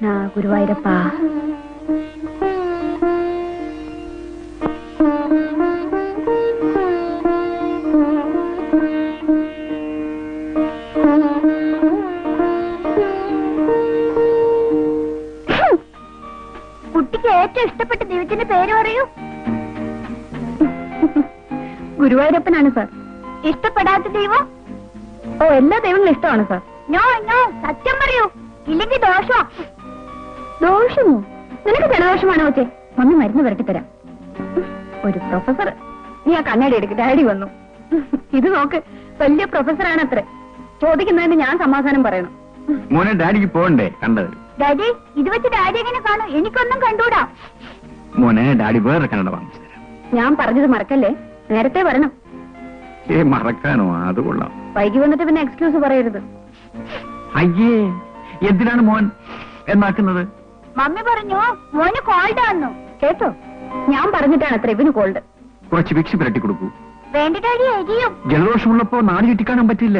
കൃഷ്ണ ഗുരുവായൂരപ്പ. കുട്ടിക്ക് ഏറ്റവും ഇഷ്ടപ്പെട്ട ദൈവത്തിന്റെ പേര് പറയൂ. ഗുരുവായൂരപ്പനാണ് സാർ. ഇഷ്ടപ്പെടാത്ത ദൈവം? ഓ, എല്ലാ ദൈവങ്ങളും ഇഷ്ടമാണ് സാർ. നോ നോ, സത്യം പറയൂ, ഇല്ലെങ്കിൽ ദോഷം. ദോഷമോ? നിനക്ക് ജലദോഷമാണോ വെച്ചേ? മമ്മി മരുന്ന് വരട്ടി തരാം. ഒരു പ്രൊഫസർ. നീ ആ കണ്ണാടി എടുക്ക്, ഡാഡി വന്നു. ഇത് നോക്ക്, വലിയ പ്രൊഫസറാണ് അത്ര. ചോദിക്കുന്നതിന് ഞാൻ സമാധാനം പറയണം. മോനെ ഡാഡിക്ക് പോകണ്ടേ കണ്ടത്? ഡാഡി, ഇത് വെച്ച് ഡാഡി എങ്ങനെ കാണും? എനിക്കൊന്നും കണ്ടൂടാ. മോനെ ഡാഡി വേറെ കണ്ണട വാങ്ങിച്ചു തരാം. ഞാൻ പറഞ്ഞത് മറക്കല്ലേ, നേരത്തെ വരണം. മറക്കാനോ? അത് കൊള്ളാം. വൈകി വന്നിട്ട് പിന്നെ എക്സ്ക്യൂസ് പറയരുത്. അയ്യേ, എന്തിനാണ് മോൻ എന്നാക്കുന്നത്? മമ്മി പറഞ്ഞു മോന് കോൾഡ് വന്നു. കേട്ടോ, ഞാൻ പറഞ്ഞിട്ടാണ് അത്ര ഇവന് കോൾഡ്. കുറച്ച് വിക്സ് പുരട്ടി കൊടുക്കൂ. വേണ്ട ഡാഡി, എരിയും. ജലദോഷമുള്ളപ്പോ നാട് ചുറ്റിക്കാണാൻ പറ്റില്ല.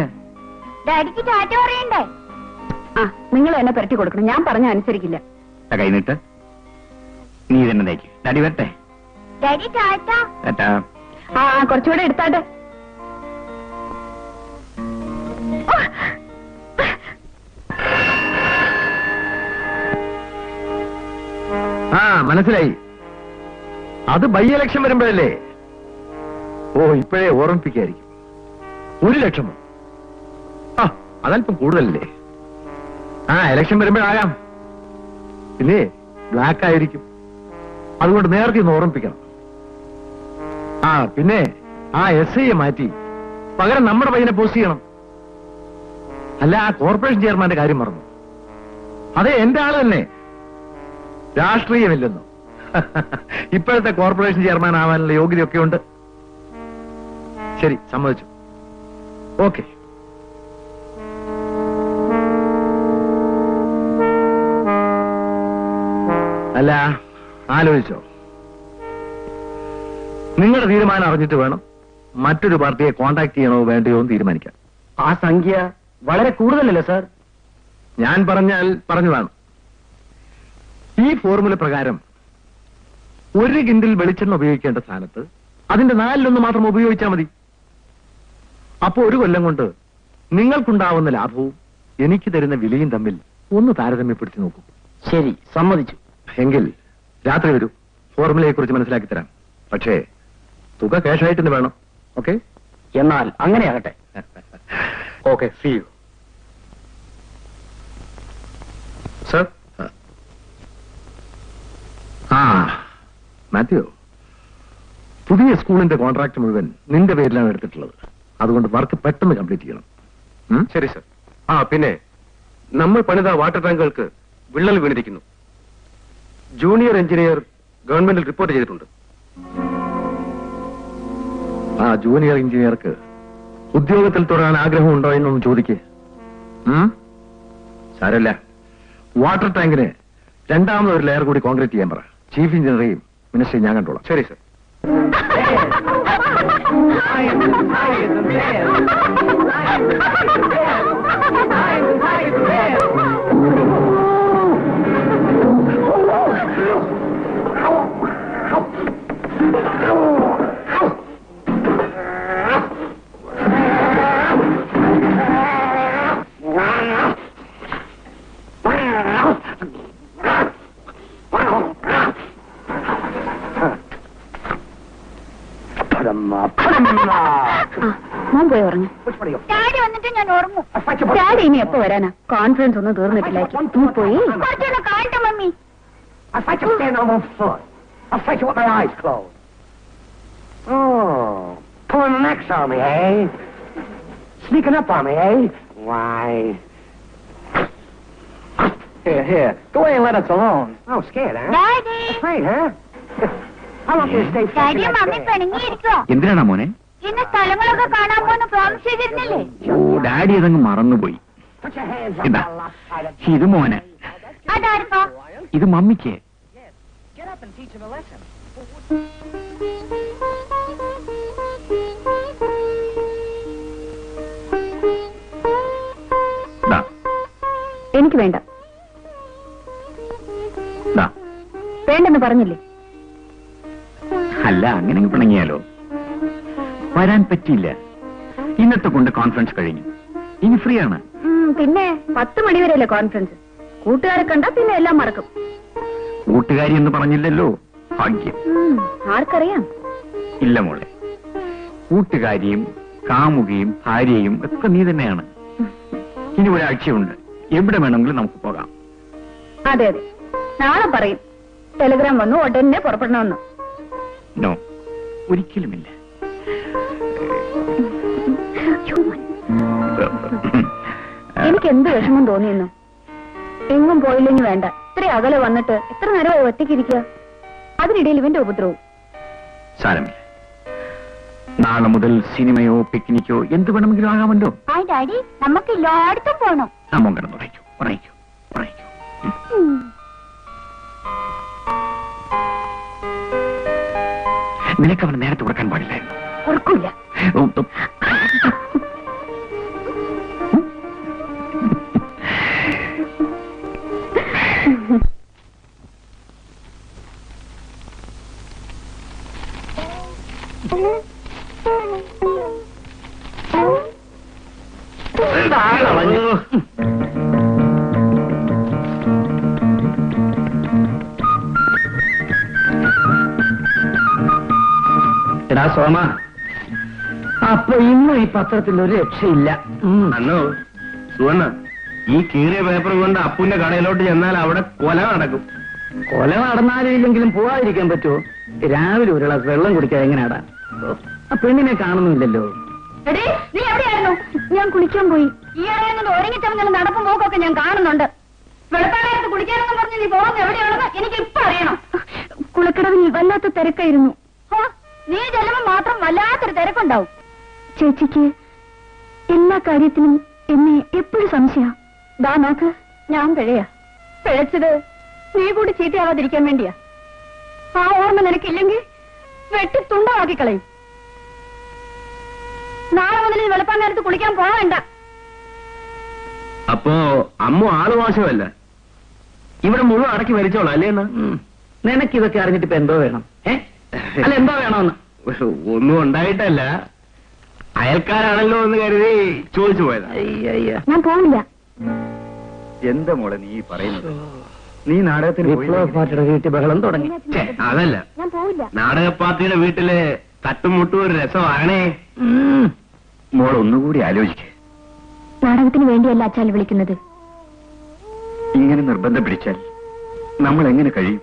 ഡാഡിക്ക് ടാറ്റ പറയണ്ടേ? ആ, നിങ്ങൾ എന്നെ പുരട്ടി കൊടുക്കണം. ഞാൻ പറഞ്ഞ അനുസരിക്കില്ല. കൈനിട്ട് നീ തന്നെ തേക്ക്. ഡാഡി വരട്ടെ. ഡാഡി ടാറ്റ. ടാറ്റാ. ആ, കുറച്ചുകൂടെ എടുത്താട്ടെ. ആ, മനസ്സിലായി. അത് ബൈ ഇലക്ഷൻ വരുമ്പോഴല്ലേ? ഓ, ഇപ്പോഴേ ഓർമ്മിപ്പിക്കായിരിക്കും. 1 ലക്ഷമോ? ആ, അതല്പം കൂടുതലല്ലേ? ആ, ഇലക്ഷൻ വരുമ്പോഴാകാം. പിന്നെ ബ്ലാക്ക് ആയിരിക്കും. അതുകൊണ്ട് നേരത്തെ ഒന്ന് ഓർമ്മിപ്പിക്കണം. ആ, പിന്നെ ആ SIയെ മാറ്റി പകരം നമ്മുടെ പയ്യനെ പോസ്റ്റ് ചെയ്യണം. അല്ല, ആ കോർപ്പറേഷൻ ചെയർമാന്റെ കാര്യം മറന്നു. അതെ, എന്റെ ആള് തന്നെ. രാഷ്ട്രീയമില്ലെന്നോ? ഇപ്പോഴത്തെ കോർപ്പറേഷൻ ചെയർമാൻ ആവാനുള്ള യോഗ്യതയൊക്കെ ഉണ്ട്. ശരി, സമ്മതിച്ചു. ഓക്കെ. അല്ല, ആലോചിച്ചോ? നിങ്ങളുടെ തീരുമാനം അറിഞ്ഞിട്ട് വേണം മറ്റൊരു പാർട്ടിയെ കോണ്ടാക്ട് ചെയ്യണോ വേണ്ടയോ എന്ന് തീരുമാനിക്കാം. ആ സംഖ്യ വളരെ കൂടുതലല്ലേ സാർ? ഞാൻ പറഞ്ഞാൽ പറഞ്ഞതാണ്. ഈ ഫോർമുല പ്രകാരം 1 കിൻഡിൽ വെളിച്ചെണ്ണ ഉപയോഗിക്കേണ്ട സ്ഥാനത്ത് അതിന്റെ 4-1 മാത്രം ഉപയോഗിച്ചാൽ മതി. അപ്പോ 1 കൊല്ലം കൊണ്ട് നിങ്ങൾക്കുണ്ടാവുന്ന ലാഭവും എനിക്ക് തരുന്ന വിലയും തമ്മിൽ ഒന്ന് താരതമ്യപ്പെടുത്തി നോക്കൂ. ശരി, സമ്മതിച്ചു. എങ്കിൽ രാത്രി വരൂ, ഫോർമുലയെ കുറിച്ച് മനസ്സിലാക്കി തരാം. പക്ഷേ തുക ക്യാഷായിട്ട് തന്നെ വേണം. ഓക്കെ? എന്നാൽ അങ്ങനെയാകട്ടെ. Okay, see you. സർ. ആ, മാത്യു, പുതിയ സ്കൂളിന്റെ കോൺട്രാക്ട് മുഴുവൻ നിന്റെ പേരിലാണ് എടുത്തിട്ടുള്ളത്. അതുകൊണ്ട് വർക്ക് പെട്ടെന്ന് കംപ്ലീറ്റ് ചെയ്യണം. ശരി സർ. ആ, പിന്നെ നമ്മൾ പണിത വാട്ടർ ടാങ്കുകൾക്ക് വിള്ളൽ വീണിരിക്കുന്നു. ജൂനിയർ എഞ്ചിനീയർ ഗവൺമെന്റിൽ റിപ്പോർട്ട് ചെയ്തിട്ടുണ്ട്. ആ ജൂനിയർ എഞ്ചിനീയർക്ക് ഉദ്യോഗത്തിൽ തുടരാൻ ആഗ്രഹമുണ്ടോ എന്നൊന്ന് ചോദിക്കേ. സാരല്ല, വാട്ടർ ടാങ്കിന് 2ാമതൊരു ലെയർ കൂടി കോൺക്രീറ്റ് ചെയ്യാൻ പറ. ചീഫ് എഞ്ചിനീയറെയും മിനിസ്റ്ററെയും ഞാൻ കണ്ടോളാം. ശരി സർ. മോൻ പോയി ഉറങ്ങി. ഡാഡി വന്നിട്ട് ഞാൻ ഉറങ്ങും. ഡാഡി ഇനി എപ്പോ വരാനാ? കോൺഫറൻസ് ഒന്നും തീർന്നിട്ടില്ല. നീ പോയി കുറച്ചൊന്ന് കാണട്ടെ mummy. I fight you stand on one foot. I fight you with my eyes closed. Oh, pulling the necks on me, eh? Sneaking up on me, eh? Why? Here. Go away and let us alone. Oh, scared, huh? Daddy. Afraid, huh? How long can you stay daddy like mummy this? പിണങ്ങിയിരിക്കോ? എന്തിനാണ് മോനെ? ഇന്ന് സ്ഥലങ്ങളൊക്കെ കാണാൻ പോകുന്ന promise ചെയ്തിരുന്നില്ലേ? ഓ, daddy അതങ്ങ് മറന്നുപോയി. Put your hands up ഇതാ, on the lopsided. ഇത് മോന്. അതാർക്കോ? ഇത് മമ്മിക്ക്. Get up and teach him a lesson. ദാ, എനിക്ക് വേണ്ട. പറഞ്ഞില്ലേ? അല്ല, അങ്ങനെ പിണങ്ങിയാലോ? വരാൻ പറ്റിയില്ല. ഇന്നത്തെ കൊണ്ട് കോൺഫറൻസ് കഴിഞ്ഞു. ഇനി ഫ്രീ ആണ്. പിന്നെ 10 മണി വരെയല്ലേ കോൺഫറൻസ്. കൂട്ടുകാരെ കണ്ടാ പിന്നെ എല്ലാം മറക്കും. കൂട്ടുകാരി എന്ന് പറഞ്ഞില്ലല്ലോ. ഭാഗ്യം. ആർക്കറിയാം? ഇല്ല മോളെ, കൂട്ടുകാരിയും കാമുകിയും ഭാര്യയും ഒക്കെ നീ തന്നെയാണ്. ഇനി ഒരാഴ്ചയുണ്ട്. എവിടെ വേണമെങ്കിലും നമുക്ക് പോകാം. അതെ അതെ, നാളെ പറയും ടെലിഗ്രാം വന്നു ഉടനെ പുറപ്പെടണമെന്ന്. നോ, ഒരിക്കലുമില്ല. എനിക്ക് എന്ത് വിഷമം തോന്നിയെന്നു. എങ്ങും പോയില്ലെങ്കിൽ വേണ്ട, ഇത്ര അകലെ വന്നിട്ട് എത്ര നേരമായി ഒറ്റയ്ക്കിരിക്കുക. അതിനിടയിൽ ഇവന്റെ ഉപദ്രവവും. സാരമില്ല, നാളെ മുതൽ സിനിമയോ പിക്നിക്കോ എന്ത് വേണമെങ്കിലും ആകാമല്ലോ. ആ ഡാഡി, നമുക്ക് എല്ലായിടത്തും പോണം. അമ്മ കിടന്നു ഉറയ്ക്കൂ, ഉറയ്ക്കൂ, ഉറയ്ക്കൂ. നിനക്ക് അവനെ നേരത്തെ ഉറക്കാൻ പാടില്ലായിരുന്നു. ഉറക്കില്ല. എടാ സോമ, അപ്പൊ ഇന്നും ഈ പത്രത്തിൽ ഒരു രക്ഷയില്ല. അന്നോ സുവർണ, ഈ കീറിയ പേപ്പർ കൊണ്ട് അപ്പുന്റെ കടയിലോട്ട് ചെന്നാൽ അവിടെ കൊല നടക്കും. കൊല നടന്നാലില്ലെങ്കിലും പോവാതിരിക്കാൻ പറ്റുമോ? രാവിലെ ഒരു ഗ്ലാസ് വെള്ളം കുടിക്കാൻ എങ്ങനെയാടാ? ആ പെണ്ണിനെ കാണുന്നില്ലല്ലോ. എടേ, നീ എവിടെയായിരുന്നു? ഞാൻ കുളിക്കാൻ പോയി. ഈ ഇടയിൽ ഒരുങ്ങിച്ചവങ്ങനെ നടപ്പും പോക്കൊക്കെ ഞാൻ കാണുന്നുണ്ട്. വെളുപ്പാലത്ത് കുളിക്കാനെന്ന് പറഞ്ഞ് നീ പോകുന്നത് എവിടെയാണെന്ന് എനിക്ക് ഇപ്പൊ അറിയണം. കുളക്കടവിൽ വല്ലാത്ത തിരക്കായിരുന്നു. നീ ചെല്ലുമ്പോ മാത്രം വല്ലാത്തൊരു തിരക്കുണ്ടാവും. ചേച്ചിക്ക് എല്ലാ കാര്യത്തിലും എന്നെ എപ്പോഴും സംശയ. ദാ നോക്ക്, ഞാൻ പിഴയാ. പിഴച്ചത് നീ കൂടി ചീത്തയാവാതിരിക്കാൻ വേണ്ടിയാ. ആ ഓർമ്മ നിനക്കില്ലെങ്കിൽ വെട്ടി തുണ്ടമാക്കി കളയും. നാളെ മുതൽ നീ വെളുപ്പാൻ നേരത്ത് കുളിക്കാൻ പോകണ്ട. അപ്പോ അമ്മ ആള് മോശമല്ല, ഇവിടെ മുഴുവൻ അടക്കി വരിച്ചോളാം അല്ലേ? നിനക്കിതൊക്കെ അറിഞ്ഞിട്ട് ഇപ്പൊ എന്തോ വേണം? അല്ല, എന്തോ വേണമെന്ന്? ഒന്നും ഉണ്ടായിട്ടല്ല, അയൽക്കാരാണല്ലോ എന്ന് കരുതി ചോദിച്ചു പോയതാ. ഞാൻ പോവില്ല. എന്താ മോളെ നീ പറയുന്നത്? നീ നാടകത്തിന് വിപ്ലവ പാർട്ടിയുടെ വീട്ടിൽ ബഹളം തുടങ്ങി. അതല്ല, ഞാൻ പോവില്ല. നാടക പാർട്ടിയുടെ വീട്ടില് തട്ടുമുട്ടും ഒരു രസമാണേ. മോൾ ഒന്നുകൂടി ആലോചിക്കേ. നാടകത്തിന് വേണ്ടിയല്ല അച്ചാൽ വിളിക്കുന്നത്. ഇങ്ങനെ നിർബന്ധം പിടിച്ചാൽ നമ്മൾ എങ്ങനെ കഴിയും?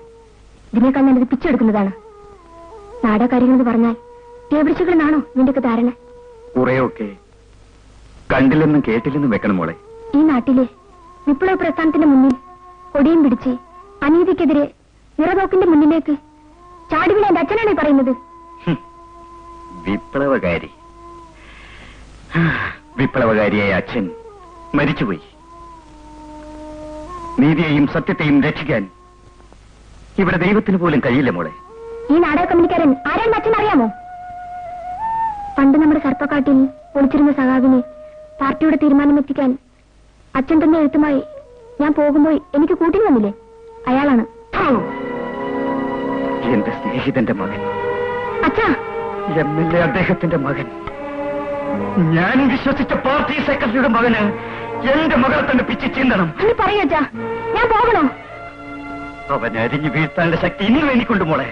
ഇതിനേക്കാൾ ഞാനിത് പിച്ചെടുക്കുന്നതാണ്. നാടകകാര്യങ്ങളെന്ന് പറഞ്ഞാൽ തേപിടിച്ചുകളെന്നാണോ നിന്റെയൊക്കെ ധാരണ? കുറെയൊക്കെ കണ്ടില്ലെന്നും കേട്ടില്ലെന്നും വെക്കണം മോളെ. ഈ നാട്ടിലെ വിപ്ലവ പ്രസ്ഥാനത്തിന്റെ മുന്നിൽ കൊടിയും പിടിച്ച് അനീതിക്കെതിരെ നിറതോക്കിന്റെ മുന്നിലേക്ക് ചാടിവിള എന്റെ അച്ഛനാണ് പറയുന്നത്. വിപ്ലവകാരി, വിപ്ലവകാരിയായ അച്ഛൻ മരിച്ചുപോയി. നീതിയെയും സത്യത്തെയും രക്ഷിക്കാൻ ഇവിടെ ദൈവത്തിന് പോലും കഴിയില്ല മോളെ. ഈ നാടക കമ്പനിക്കാരൻ ആരാണെന്ന് അച്ഛൻ അറിയാമോ? പണ്ട് നമ്മുടെ സർപ്പക്കാട്ടിൽ ഒളിച്ചിരുന്ന സഖാവിനെ പാർട്ടിയുടെ തീരുമാനമെത്തിക്കാൻ അച്ഛൻ തന്നെ എഴുത്തുമായി ഞാൻ പോകുമ്പോൾ എനിക്ക് കൂട്ടിന് വന്നില്ലേ, അയാളാണ്. എന്റെ സ്നേഹിതന്റെ മകൻ, അച്ഛാ, MLA അദ്ദേഹത്തിന്റെ മകൻ, ഞാൻ വിശ്വസിച്ച പാർട്ടി സെക്രട്ടറിയുടെ മകന് എന്റെ മകളെ തന്നെ പിച്ചു ചീന്തണം. നീ പറയച്ചാ, ഞാൻ പോകണോ? അവൻ അരിഞ്ഞു വീഴ്ത്താനുള്ള ശക്തി ഇനി എനിക്കുണ്ട് മോളെ.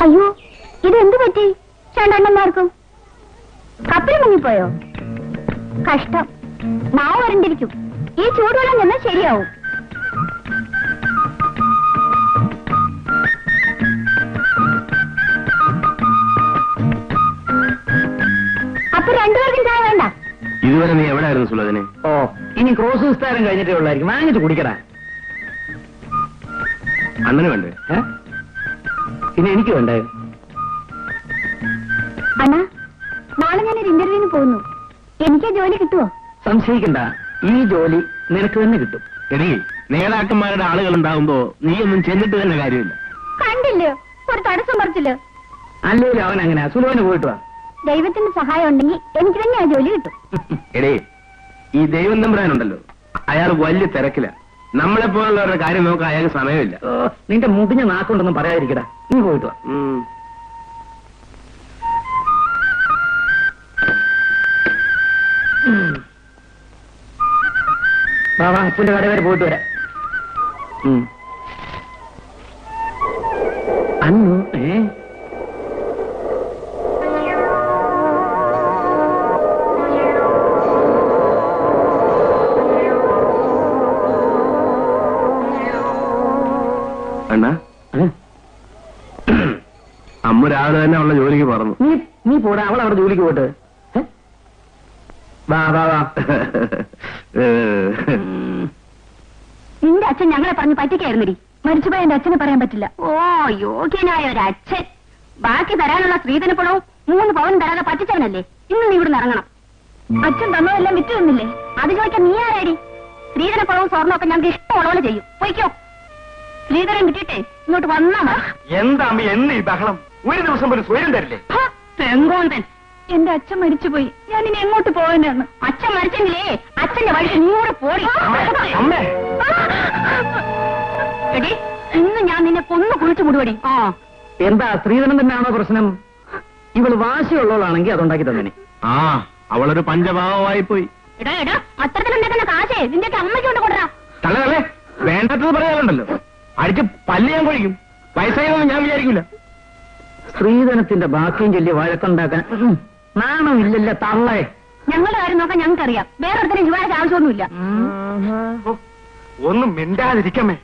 അയ്യോ, ഇതെന്ത് പറ്റി രണ്ടെണ്ണന്മാർക്കും? കപ്പൽ മുങ്ങിപ്പോയോ? കഷ്ടം, നാവ് വരണ്ടിരിക്കും. ഈ ചൂടുവെള്ളം നിന്നാൽ ശരിയാവും. അപ്പൊ രണ്ടുപേർക്കും ചായ വേണ്ട? ഇതുവരെ നീ എവിടെയായിരുന്നു സുലതിനെ? ഓ, ഇനി ക്രോസ് വിസ്താരം കഴിഞ്ഞിട്ടേ ഉള്ളായിരിക്കും. വാങ്ങിട്ട് കുടിക്കടാ. അണ്ണന് വേണ്ടേ? പിന്നെ എനിക്ക് വേണ്ടേ? അണ്ണാ, നാളെ ഞാനൊരു ഇന്റർവ്യൂവിന് പോകുന്നു. എനിക്ക് ജോലി കിട്ടുമോ? സംശയിക്കണ്ട, ഈ ജോലി നിനക്ക് തന്നെ കിട്ടും. എടീ, നേതാക്കന്മാരുടെ ആളുകൾ ഉണ്ടാവുമ്പോ നീ ഒന്നും ചെന്നിട്ട് തന്നെ കാര്യമില്ല. കണ്ടില്ലേ, ഒരു തടസ്സം പറിച്ചില്ല. അല്ലേലും അവൻ അങ്ങനെ സുലഭന് പോയിട്ട് വാ. ദൈവത്തിന്റെ സഹായം ഉണ്ടെങ്കിൽ എനിക്ക് തന്നെ ആ ജോലി കിട്ടും. എടേ, ഈ ദൈവം തമ്പുരാനുണ്ടല്ലോ, അയാൾ വലിയ തിരക്കില്ല. നമ്മളെ പോലുള്ളവരുടെ കാര്യം നോക്കാൻ അയാൾക്ക് സമയമില്ല. നിന്റെ മുടിഞ്ഞ നാക്കൊണ്ടൊന്നും പറയാതിരിക്കടാ, നീ പോയിട്ട് വാ. വാ അപ്പന്റെ കട വരെ പോയിട്ട് വരാം. അന്നു അണ്ണാ, അമ്മ രാവിലെ തന്നെ അവളുടെ ജോലിക്ക് പറഞ്ഞു. നീ പോടാ, അവൾ അവിടെ ജോലിക്ക് പോയിട്ട്. വാ വാ വാ. നിന്റെ അച്ഛൻ ഞങ്ങളെ പറഞ്ഞ് പറ്റിക്കായിരുന്നടി. മരിച്ചുപോയ എന്റെ അച്ഛനെ പറയാൻ പറ്റില്ല. ഓ, യോഗ്യനായ ഒരു അച്ഛൻ. ബാക്കി തരാനുള്ള സ്ത്രീധനപ്പണവും 3 പവൻ തരാതെ പറ്റിച്ചവനല്ലേ. ഇന്ന് നീ ഇവിടുന്ന് ഇറങ്ങണം. അച്ഛൻ തന്നതെല്ലാം വിറ്റ് തന്നില്ലേ? അത് ചോദിക്കാൻ നീ ആരാടി? സ്ത്രീധനപ്പണവും സ്വർണ്ണമൊക്കെ ഞങ്ങൾക്ക് ഇഷ്ടമുള്ളപോലെ ചെയ്യും. പോയിക്കോ. സ്ത്രീധനം കിട്ടിയിട്ടേ ഇങ്ങോട്ട് വന്നാ മതി. എന്താ അമ്മ എന്ന് ഈ ബഹളം? ഒരു ദിവസം പോലും സ്വയം തരില്ലേ? തെങ്കോന്തൻ, എന്റെ അച്ഛൻ മരിച്ചുപോയി. ഞാൻ ഇനി എങ്ങോട്ട് പോകാനാണ്? അച്ഛൻ മരിച്ചെങ്കിലേ അച്ഛന്റെ വഴിക്ക് നീ കൂടെ പോടി. അമ്മേ, എടി, ഇന്ന് ഞാൻ നിന്നെ കൊന്നു കുളിച്ചു മുടുവടി. എന്താ സ്ത്രീധനം തന്നെയാണോ പ്രശ്നം? ഇവള് വാശിയുള്ളവളാണെങ്കിൽ അതുണ്ടാക്കി തന്നെ. അവളൊരു പഞ്ചഭാവമായി പോയി. എടാ എടാ, അത്തരത്തിലുണ്ടാക്കുന്ന കാശേ നിന്റെയൊക്കെ അമ്മയ്ക്ക് കൊണ്ട് കൊടുറാ. തള്ളേ, വേണ്ടാത്തത് പറയാനുണ്ടല്ലോ. അടിച്ച് പല്ല് ഞാൻ കൊഴിക്കും. വയസ്സായതൊന്നും ഞാൻ വിചാരിക്കൂല. സ്ത്രീധനത്തിന്റെ ബാക്കിയും ചൊല്ലി വഴക്കുണ്ടാക്കാൻ നാണമില്ലല്ലോ തള്ളേ. ഞങ്ങളുടെ കാര്യം നോക്കാൻ ഞങ്ങൾക്കറിയാം. വേറെ ഒരുത്തരം യുവാന്റെ ആവശ്യമൊന്നുമില്ല. ഒന്നും മിണ്ടാതിരിക്കമ്മേ.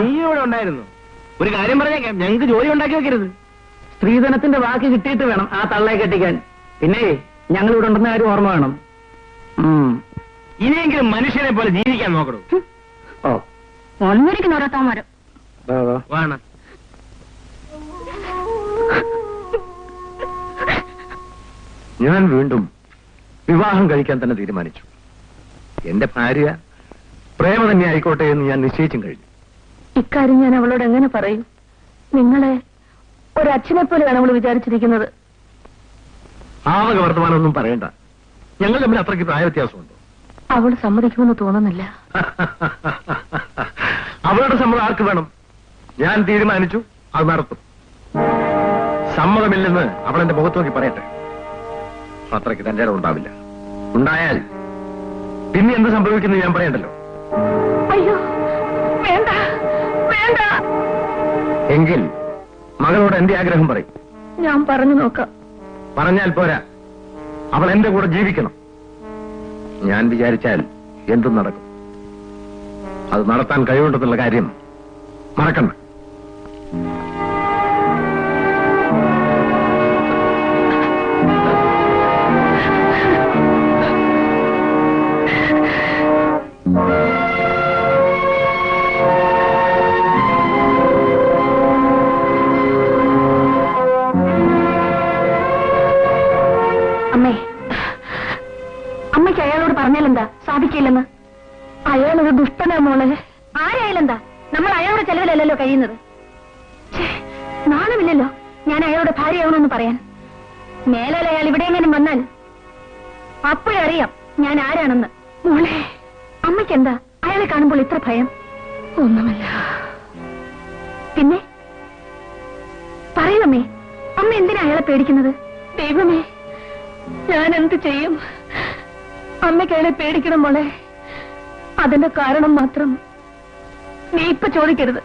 നീ ഇവിടെ ഉണ്ടായിരുന്നു. ഒരു കാര്യം പറഞ്ഞേക്കാം, ഞങ്ങൾക്ക് ജോലി ഉണ്ടാക്കി വെക്കരുത്. സ്ത്രീധനത്തിന്റെ ബാക്കി കിട്ടിയിട്ട് വേണം ആ തള്ളയെ കെട്ടിക്കാൻ. പിന്നെ ഞങ്ങൾ ഇവിടെ ഉണ്ടെന്ന കാര്യം ഓർമ്മ വേണം. ഇനിയെങ്കിലും മനുഷ്യനെ പോലെ ജീവിക്കാൻ നോക്കണം. ഓ, ഒന്നിരിക്കുന്ന ഓരോത്തവന്മാരും. വേണം. ഞാൻ വീണ്ടും വിവാഹം കഴിക്കാൻ തന്നെ തീരുമാനിച്ചു. എന്റെ ഭാര്യ പ്രേമ തന്നെ ആയിക്കോട്ടെ എന്ന് ഞാൻ നിശ്ചയിച്ചും കഴിഞ്ഞു. ഇക്കാര്യം ഞാൻ അവളോട് എങ്ങനെ പറയും? നിങ്ങളെ ഒരച്ഛനെ പോലെയാണ് അവൾ വിചാരിച്ചിരിക്കുന്നത്. ആവക വർത്തമാനമൊന്നും പറയണ്ട. ഞങ്ങൾ തമ്മിൽ അത്രയ്ക്ക് പ്രായ വ്യത്യാസമുണ്ടോ? അവൾ സമ്മതിക്കുമെന്ന് തോന്നുന്നില്ല. അവളുടെ സമ്മതം ആർക്ക് വേണം? ഞാൻ തീരുമാനിച്ചു, അത് നടത്തും. സമ്മതമില്ലെന്ന് അവൾ എന്റെ മുഖത്ത് നോക്കി പറയട്ടെ. അത്രയ്ക്ക് തന്റെ ഇടം ഉണ്ടാവില്ല. ഉണ്ടായാൽ പിന്നെ എന്ത് സംഭവിക്കുന്നു ഞാൻ പറയണ്ടല്ലോ. അയ്യോ, വേണ്ട വേണ്ട. എങ്കിൽ മകളോട് എന്റെ ആഗ്രഹം പറയും. ഞാൻ പറഞ്ഞു നോക്കാം. പറഞ്ഞാൽ പോരാ, അവൾ എന്റെ കൂടെ ജീവിക്കണം. ഞാൻ വിചാരിച്ചാൽ എന്തും നടക്കും. അത് നടത്താൻ കഴിവുണ്ടെന്നുള്ള കാര്യം മറക്കണ്ട. അമ്മയ്ക്ക് അയാളോട് പറഞ്ഞാലെന്താ? സാധിക്കില്ലെന്ന്. അയാളൊരു ദുഷ്ടനാ മോളെ. ആരായാലെന്താ? നമ്മൾ അയാളുടെ ചെലവിലല്ലല്ലോ കഴിയുന്നത്. നാണമില്ലല്ലോ ഞാൻ അയാളുടെ ഭാര്യയാവണമെന്ന് പറയാൻ. മേലാൽ അയാൾ ഇവിടെ എങ്ങനെ വന്നാൽ അപ്പോഴേ അറിയാം ഞാൻ ആരാണെന്ന്. മോളെ, അമ്മയ്ക്കെന്താ അയാളെ കാണുമ്പോൾ ഇത്ര ഭയം? ഒന്നുമല്ല. പിന്നെ പറയുമേ, അമ്മ എന്തിനാ അയാളെ പേടിക്കുന്നത്? ദൈവമേ, ഞാൻ എന്ത് ചെയ്യും? അമ്മയ്ക്ക് അയാളെ പേടിക്കണം മോളെ. അതിന്റെ കാരണം മാത്രം നീ ഇപ്പൊ ചോദിക്കരുത്.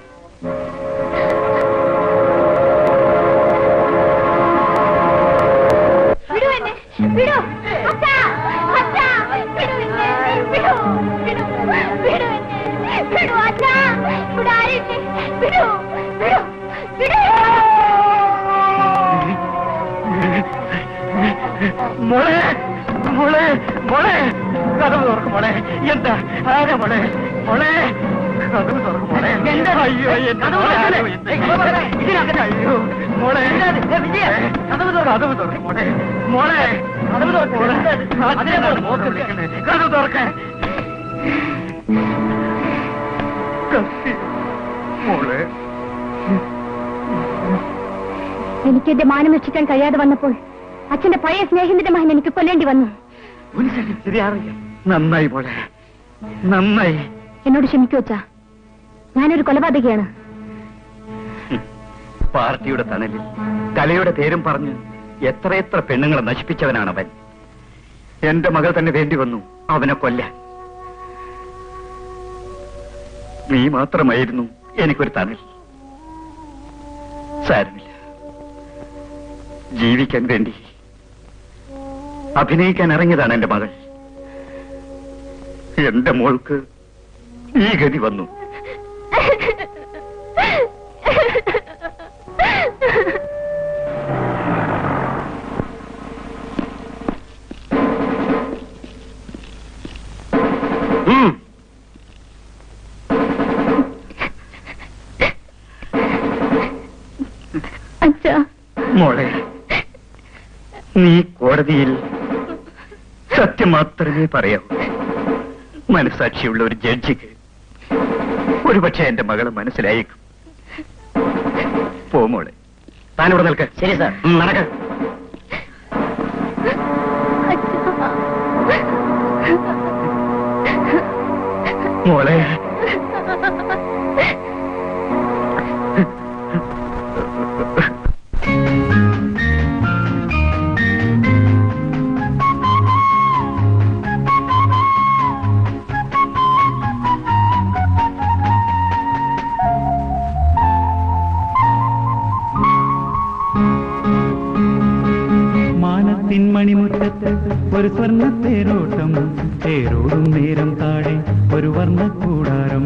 വിടൂ എന്നെ, വിടൂ. അച്ഛാ, അച്ഛാ, വിടൂ എന്നെ, വിടൂ, വിടൂ, വിടൂ എന്നെ, വിടൂ അച്ഛാ, ഇവിടെ ആരുണ്ട്? വിടൂ, വിടൂ, വിടൂ. മോളെ, മോളെ, മോളെ, കഥവ് തുറക്കും മോളെ. എന്താ ആരാ മോളെ? മോളെ, കഥവ് തുറക്കും മോളെ. അയ്യോ, എന്റെ അയ്യോ, മോളെ കതവ് തുറക്ക് മോളെ. മോളെ കതവ് തുറക്കാൻ. മോളെ എനിക്ക് എന്റെ മാനം രക്ഷിക്കാൻ കഴിയാതെ വന്നപ്പോൾ അച്ഛന്റെ പഴയ സ്നേഹിതന്റെ മകൻ എനിക്ക് കൊല്ലേണ്ടി വന്നു. ഒരു സെക്കൻഡ് ശരിയാറില്ല. നന്നായി മോളെ, നന്നായി. എന്നോട് ക്ഷമിക്കൂ അച്ഛാ, ഞാനൊരു കൊലപാതകയാണ്. പാർട്ടിയുടെ തണലിൽ കലയുടെ പേരും പറഞ്ഞ് എത്രയെത്ര പെണ്ണുങ്ങളെ നശിപ്പിച്ചവനാണവൻ. എന്റെ മകൾ തന്നെ വേണ്ടി വന്നു അവനെ കൊല്ലാൻ. നീ മാത്രമായിരുന്നു എനിക്കൊരു തണൽ. സാരമില്ല, ജീവിക്കാൻ വേണ്ടി അഭിനയിക്കാൻ ഇറങ്ങിയതാണ് എന്റെ മകൾ. എന്റെ മോൾക്ക് ഈ ഗതി വന്നു. മോളെ, നീ കോടതിയിൽ സത്യം മാത്രമേ പറയാവൂ. മനസാക്ഷിയുള്ള ഒരു ജഡ്ജിക്ക് ഒരുപക്ഷെ എന്റെ മകളെ മനസ്സിലായേക്കും. പോ മോളെ, താനിവിടെ നിൽക്ക. ശരി സാർ. നടക്ക. മോളെ, മണിമുറ്റത്ത് ഒരു സ്വർണ്ണ തേരോട്ടം, തേരോടും നേരം താഴെ ഒരു വർണ്ണ കൂടാരം.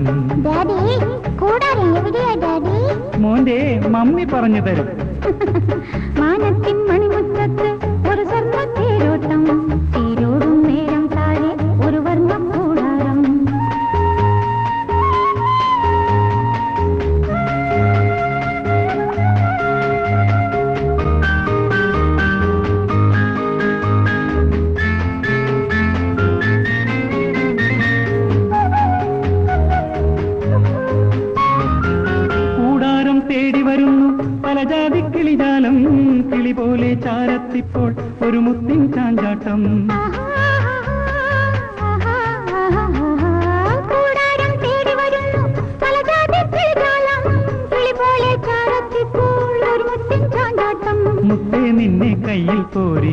മോന്റെ മമ്മി പറഞ്ഞു തരും. മാനത്തിൻ മണിമുറ്റത്ത് ഒരു സ്വർണ്ണ തേരോട്ടം, തേരോടും നേരം താഴെ ഒരു വർണ്ണ കൂടാരം. ജാതി കിളിജാലം, കിളി പോലെ ചാരത്തിപ്പോൾ ഒരു മുത്തിൻ ചാഞ്ചാട്ടം. മുത്തേ നിന്നെ കയ്യിൽ കോരി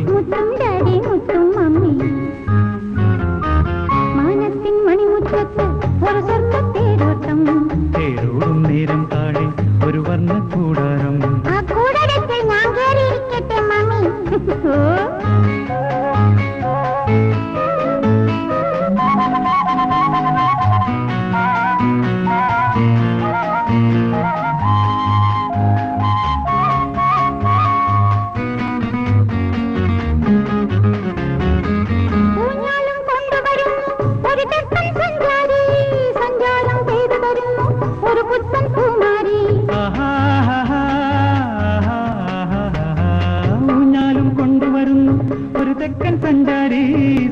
മാനത്തിൻ മണിമുറ്റത്ത് ഒരു സ്വർണ്ണ തേരോട്ടം, തേരോടും നേരം താഴെ ഒരു വർണ്ണ കൂടാരം. ആ കൂടാരത്തിൽ ഞാൻ കയറിയിരിക്കട്ടെ മമ്മി. സഞ്ചാരി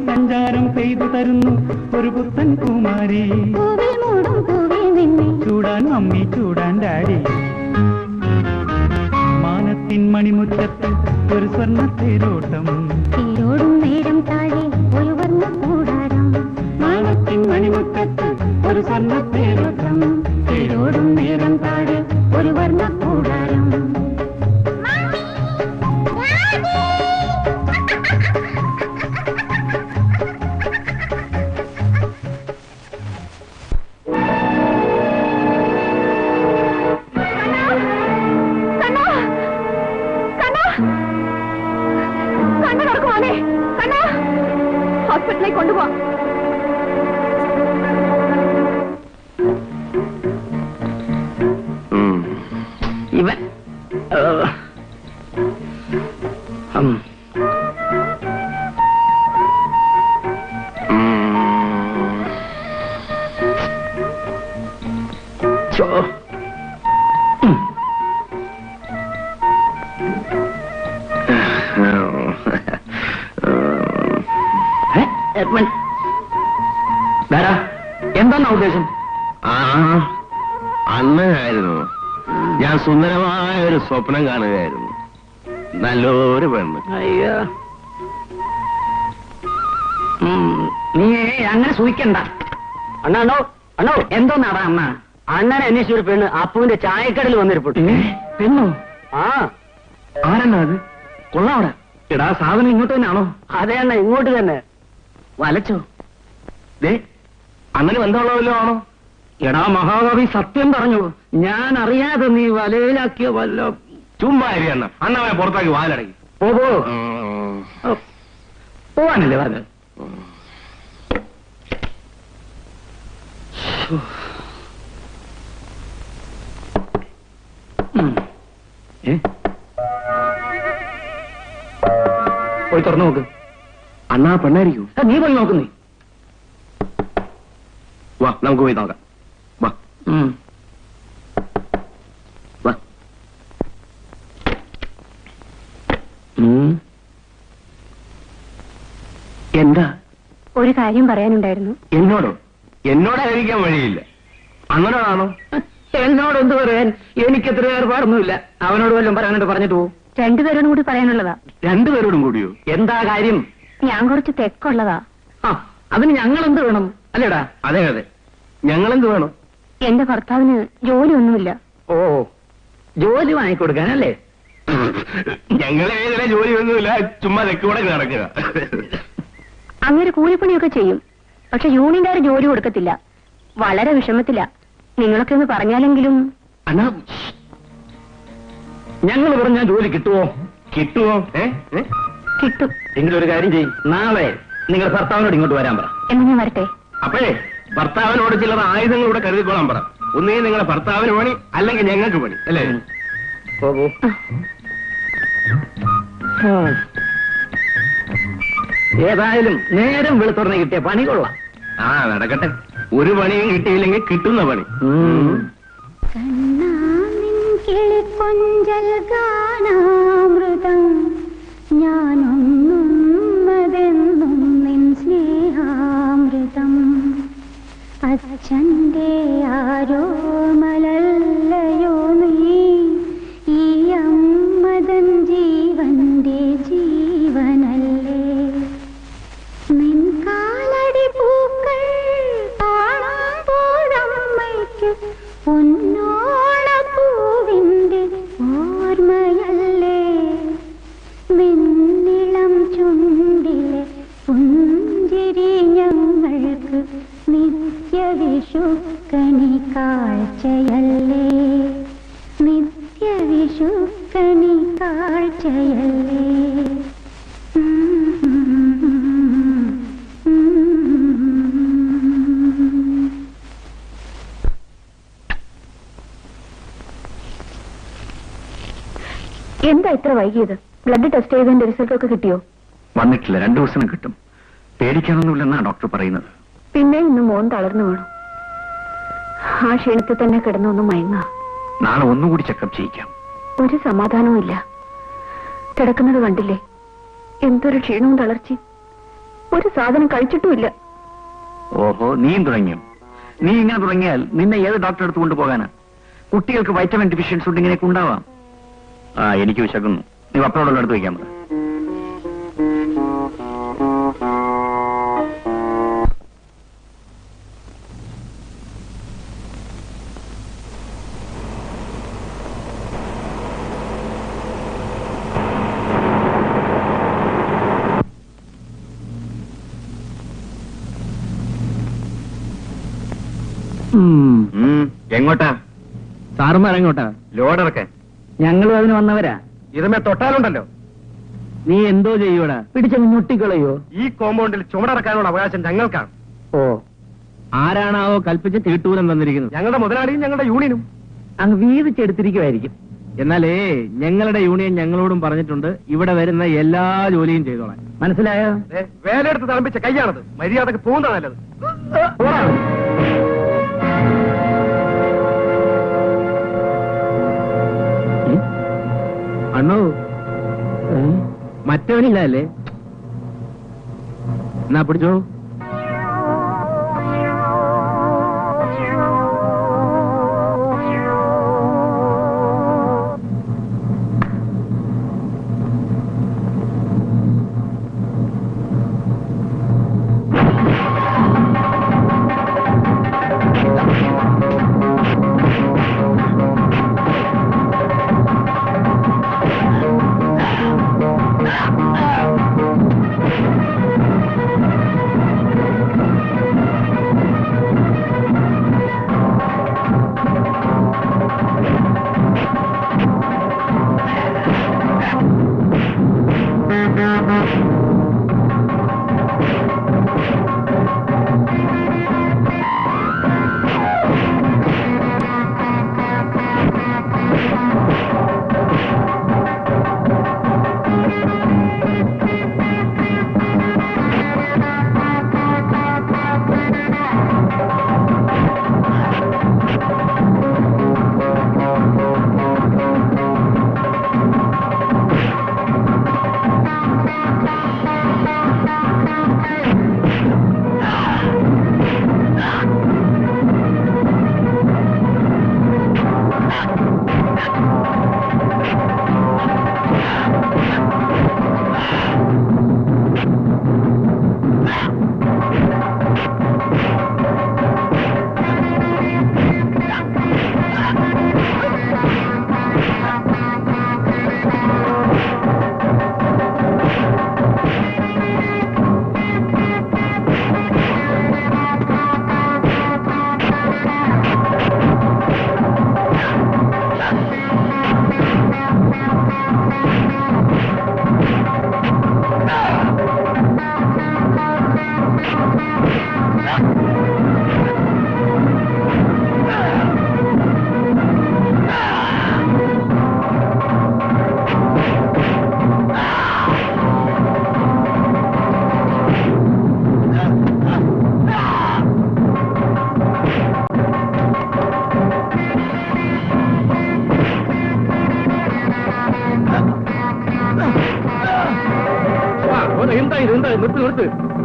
സഞ്ചാരം പെയ്തു തരുന്നു ഒരു പുത്തൻ കുമാരി. ചൂടാൻ മമ്മി, ചൂടാൻ ഡാഡി. മാനത്തിൻ മണിമുറ്റത്ത് ഒരു സ്വർണ്ണ തേരോട്ടം, തേരോടും നേരം താഴെ ഒരു വർണ്ണ കൂടാരം. മാനത്തിൻ മണിമുറ്റത്ത് ഒരു സ്വർണ്ണ തേരോട്ടം, തേരോടും നേരം താഴെ ഒരു വർണ്ണ കൂടാരം. ഹോസ്പിറ്റലിലേക്ക് കൊണ്ടുപോവാം. ഇവൻ ഉദ്ദേശം? ആ അണ്ണനായിരുന്നു. ഞാൻ സുന്ദരമായ ഒരു സ്വപ്നം കാണുകയായിരുന്നു. നല്ലൊരു പെണ്ണ്. അയ്യോ, നീ അങ്ങനെ സൂഹിക്കണ്ട. അണ്ണോ അണ്ണോ, എന്തോന്നാടാ അണ്ണ? അണ്ണനെ അന്വേഷിച്ച ഒരു പെണ്ണ് അപ്പുവിന്റെ ചായക്കടയിൽ വന്നിരിപ്പുണ്ട്. പെണ്ണോ? ആ, ആരെന്നാ അത്? കൊള്ളാവിടെ. എടാ, സാധനം ഇങ്ങോട്ട് തന്നെയാണോ? അതെ അണ്ണ, ഇങ്ങോട്ട് തന്നെ. വലച്ചോ? ദേ അങ്ങനെ ബന്ധമുള്ളവല്ലോ ആണോ? എടാ മഹാകവി, സത്യം പറഞ്ഞു. ഞാൻ അറിയാതെ നീ വലയിലാക്കിയ വല്ല. ചുമ്മാ അണ്ണ അണ്ണവനെ പുറത്താക്കി വാലടക്കി പോ. പോവാനല്ലേ പറഞ്ഞത്? പോയി തുറന്നു നോക്ക്. അണ്ണാ പെണ്ണായിരിക്കും. നീ പോയി നോക്കുന്നേ. വാ നമുക്ക് പോയി നോക്കാം. വാ വാ. എന്താ? ഒരു കാര്യം പറയാനുണ്ടായിരുന്നു. എന്നോടോ? എന്നോടായിരിക്കാൻ വഴിയില്ല. അണ്ണനോടാണോ? എന്നോട് എന്ത് പറയാൻ? എനിക്കെത്ര ഏർപ്പാടൊന്നുമില്ല. അവനോട് വല്ലതും പറയാനായിട്ട് പറഞ്ഞിട്ട് പോകും. രണ്ടുപേരോടും കൂടി പറയാനുള്ളതാ. രണ്ടുപേരോടും കൂടിയോ? എന്താ കാര്യം? ഞാൻ കുറച്ച് തെക്കുള്ളതാ. അതിന് ഞങ്ങൾ എന്ത് വേണം? അല്ലേടാ? അതെ അതെ, ഞങ്ങളെന്ത് വേണം? എന്റെ ഭർത്താവിന് ജോലിയൊന്നുമില്ല. ഓ, ജോലി വാങ്ങിക്കൊടുക്കാനല്ലേ? ഞങ്ങളെ ഏതിനെ ജോലിയൊന്നുമില്ല, ചുമ്മാ തെക്കൂടെ നടക്കുക. അങ്ങനെ കൂലിപ്പണിയൊക്കെ ചെയ്യും. പക്ഷെ യൂണിയൻകാർ ജോലി കൊടുക്കത്തില്ല. വളരെ വിഷമത്തില്ല. നിങ്ങളൊക്കെ ഒന്ന് പറഞ്ഞാലെങ്കിലും. അണ്ണാ, ഞങ്ങൾ പറഞ്ഞാൽ ജോലി കിട്ടുമോ? കിട്ടുമോ? കിട്ടും. എങ്കിലും ഒരു കാര്യം ചെയ്യും. നാളെ നിങ്ങൾ ഭർത്താവിനോട് ഇങ്ങോട്ട് വരാൻ പറ. എന്നാ ഞാൻ വരട്ടെ? അപ്പോഴേ ഭർത്താവിനോട് ചിലർ ആയുധങ്ങളൂടെ കരുതിക്കോളാൻ പറ. ഒന്നേ നിങ്ങളെ ഭർത്താവിന് പണി, അല്ലെങ്കിൽ ഞങ്ങൾക്ക് പണി, അല്ലേ? പോകൂ. ഏതായാലും നേരം വെളുത്തുടനെ കിട്ടിയ പണി കൊള്ളാം. ആ നടക്കട്ടെ. ഒരു പണിയും കിട്ടിയില്ലെങ്കിൽ കിട്ടുന്ന പണി. കിളിക്കൊഞ്ചൽ ഗാനാമൃതം ഞാനൊന്നും അതെന്നും നിൻ സ്നേഹാമൃതം അച്ഛൻ്റെ ആരോ മലല്ലയോ നീ ഈ അമ്മതൻ ജീവന്റെ ജീവനല്ലേ നിൻ കാലടി പൂക്കൾ കാണുമ്പോഴമ്മയ്ക്ക് പൊന്നോളപ്പൂവിന്റെ ഓർമ്മയല്ലേ നിന്നിളം ചുണ്ടിലെ പുഞ്ചിരി ഞങ്ങൾക്ക് നിത്യവിഷുക്കണി കാഴ്ചയല്ലേ നിത്യവിഷുക്കണി കാഴ്ചയല്ലേ. എന്താ ഇത്ര വൈകിയത്? ബ്ലഡ് ടെസ്റ്റ് ചെയ്തതിന്റെ റിസൾട്ട് ഒക്കെ കിട്ടിയോ? വന്നിട്ടില്ല. 2 ദിവസം കിട്ടും. പേടിക്കാനൊന്നുമില്ലെന്നാണ് ഡോക്ടർ പറയുന്നത്. പിന്നെ ഇന്ന് മോൻ തളർന്നു വീണു. ആ ക്ഷീണത്തിൽ തന്നെ കിടന്നൊന്ന് മയങ്ങാ. നാളെ ഒന്നുകൂടി ചെക്കപ്പ് ചെയ്യിക്കാം. ഒരു സമാധാനവും ഇല്ല. കിടക്കുന്നത് കണ്ടില്ലേ? എന്തൊരു ക്ഷീണവും തളർച്ചയും. ഒരു സാധനം കഴിച്ചിട്ടുമില്ല. ഓഹോ, നീയും തുടങ്ങിയോ? നീ ഇങ്ങനെ തുടങ്ങിയാൽ നിന്നെ ഏത് ഡോക്ടറെ അടുത്ത് കൊണ്ടുപോകാനാ? കുട്ടികൾക്ക് വൈറ്റമിൻ ഡെഫിഷ്യൻസി ഉണ്ട്, ഇങ്ങനെയൊക്കെ ഉണ്ടാവാം. എനിക്ക് വിശക്കുന്നു. നീ പപ്പടോടുള്ള അടുത്ത് വയ്ക്കാൻ പറ. എങ്ങോട്ടാ? സാറുമാർ എങ്ങോട്ടാ? ലോഡറൊക്കെ ഞങ്ങളും അതിന് വന്നവരാ. ഇതുമേ തൊട്ടാലുണ്ടല്ലോ. നീ എന്തോ ചെയ്യൂടാ? പിടിച്ച മുട്ടിക്കളയോ? ഈ കോമ്പൗണ്ടിൽ ചുമടറക്കാനുള്ള അവകാശം ഞങ്ങൾക്കാണ്. ഓ, ആരാണാവോ കൽപ്പിച്ച് തീട്ടൂലം തന്നിരിക്കുന്നത്? ഞങ്ങളുടെ മുതലാളിയും ഞങ്ങളുടെ യൂണിയനും. അങ്ങ് വീതിച്ചെടുത്തിരിക്കുമായിരിക്കും. എന്നാലേ ഞങ്ങളുടെ യൂണിയൻ ഞങ്ങളോടും പറഞ്ഞിട്ടുണ്ട്, ഇവിടെ വരുന്ന എല്ലാ ജോലിയും ചെയ്തോളാം. മനസ്സിലായോ? വേലയെടുത്ത് തളമ്പിച്ച കൈയാണത്. മര്യാദക്ക് പോകുന്നതാ നല്ലത്. അണ്ണോ, മറ്റവനില്ല അല്ലേ? എന്നാ പിടിച്ചോ.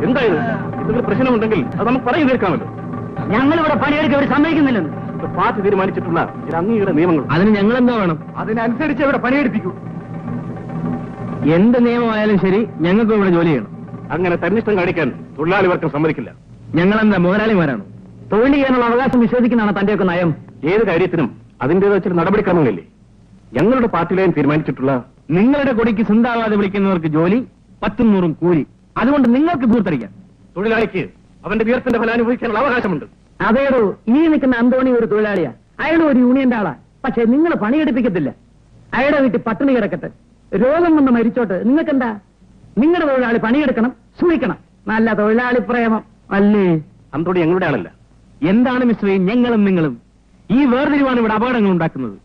എന്തായത് എന്തെങ്കിലും പ്രശ്നമുണ്ടെങ്കിൽ അത് നമുക്ക് പറഞ്ഞു തീർക്കാമല്ലോ. ഞങ്ങളിവിടെ പണിയെടുക്കാൻ അവർ സമ്മതിക്കുന്നില്ലെന്ന് പാർട്ടി തീരുമാനിച്ചിട്ടുള്ള ചില അംഗീകൃത നിയമങ്ങൾ. അതിന് ഞങ്ങൾ എന്താ വേണം? അതിനനുസരിച്ച് ഇവിടെ പണിയെടുപ്പിക്കൂ. എന്ത് നിയമമായാലും ശരി, ഞങ്ങൾക്ക് ഇവിടെ ജോലി ചെയ്യണം. അങ്ങനെ തന്നിഷ്ടം കാണിക്കാൻ തൊഴിലാളി വർഗം സമ്മതിക്കില്ല. ഞങ്ങളെന്താ മുതലാളിമാരാണ്? തൊഴിൽ ചെയ്യാനുള്ള അവകാശം നിഷേധിക്കുന്നതാണ് തന്റെയൊക്കെ നയം. ഏത് കാര്യത്തിനും അതിൻ്റെതായ ചില നടപടിക്രമങ്ങളില്ലേ? ഞങ്ങളുടെ പാർട്ടിയിലേയും തീരുമാനിച്ചിട്ടുള്ള നിങ്ങളുടെ കൊടിക്ക് സിന്ദാബാദ് വിളിക്കുന്നവർക്ക് ജോലി, 10 100 കൂലി. അതുകൊണ്ട് നിങ്ങൾക്ക് ദൂർത്തടിക്കാം. തൊഴിലാളിക്ക് അവന്റെ വിയർപ്പിന്റെ ഫലം അനുഭവിക്കാനുള്ള അവകാശമുണ്ട്. അതേടോ, ഈ നിൽക്കുന്ന അന്തോണി ഒരു തൊഴിലാളിയാ. അയാളും ഒരു യൂണിയന്റെ ആളാ. പക്ഷെ നിങ്ങൾ പണിയെടുപ്പിക്കത്തില്ല. അയാളുടെ വീട്ടിൽ പട്ടിണി കിടക്കട്ടെ, രോഗം കൊണ്ട് മരിച്ചോട്ട്. നിങ്ങൾക്കെന്താ? നിങ്ങളുടെ തൊഴിലാളി പണിയെടുക്കണം, സൂക്ഷിക്കണം. നല്ല തൊഴിലാളി പ്രേമം അല്ലേ? അന്തോണി ഞങ്ങളുടെ ആളല്ല. എന്താണ് മിസ്റ്റർ ഞങ്ങളും നിങ്ങളും? ഈ വേർതിരിവാണ് ഇവിടെ അപകടങ്ങൾ ഉണ്ടാക്കുന്നത്.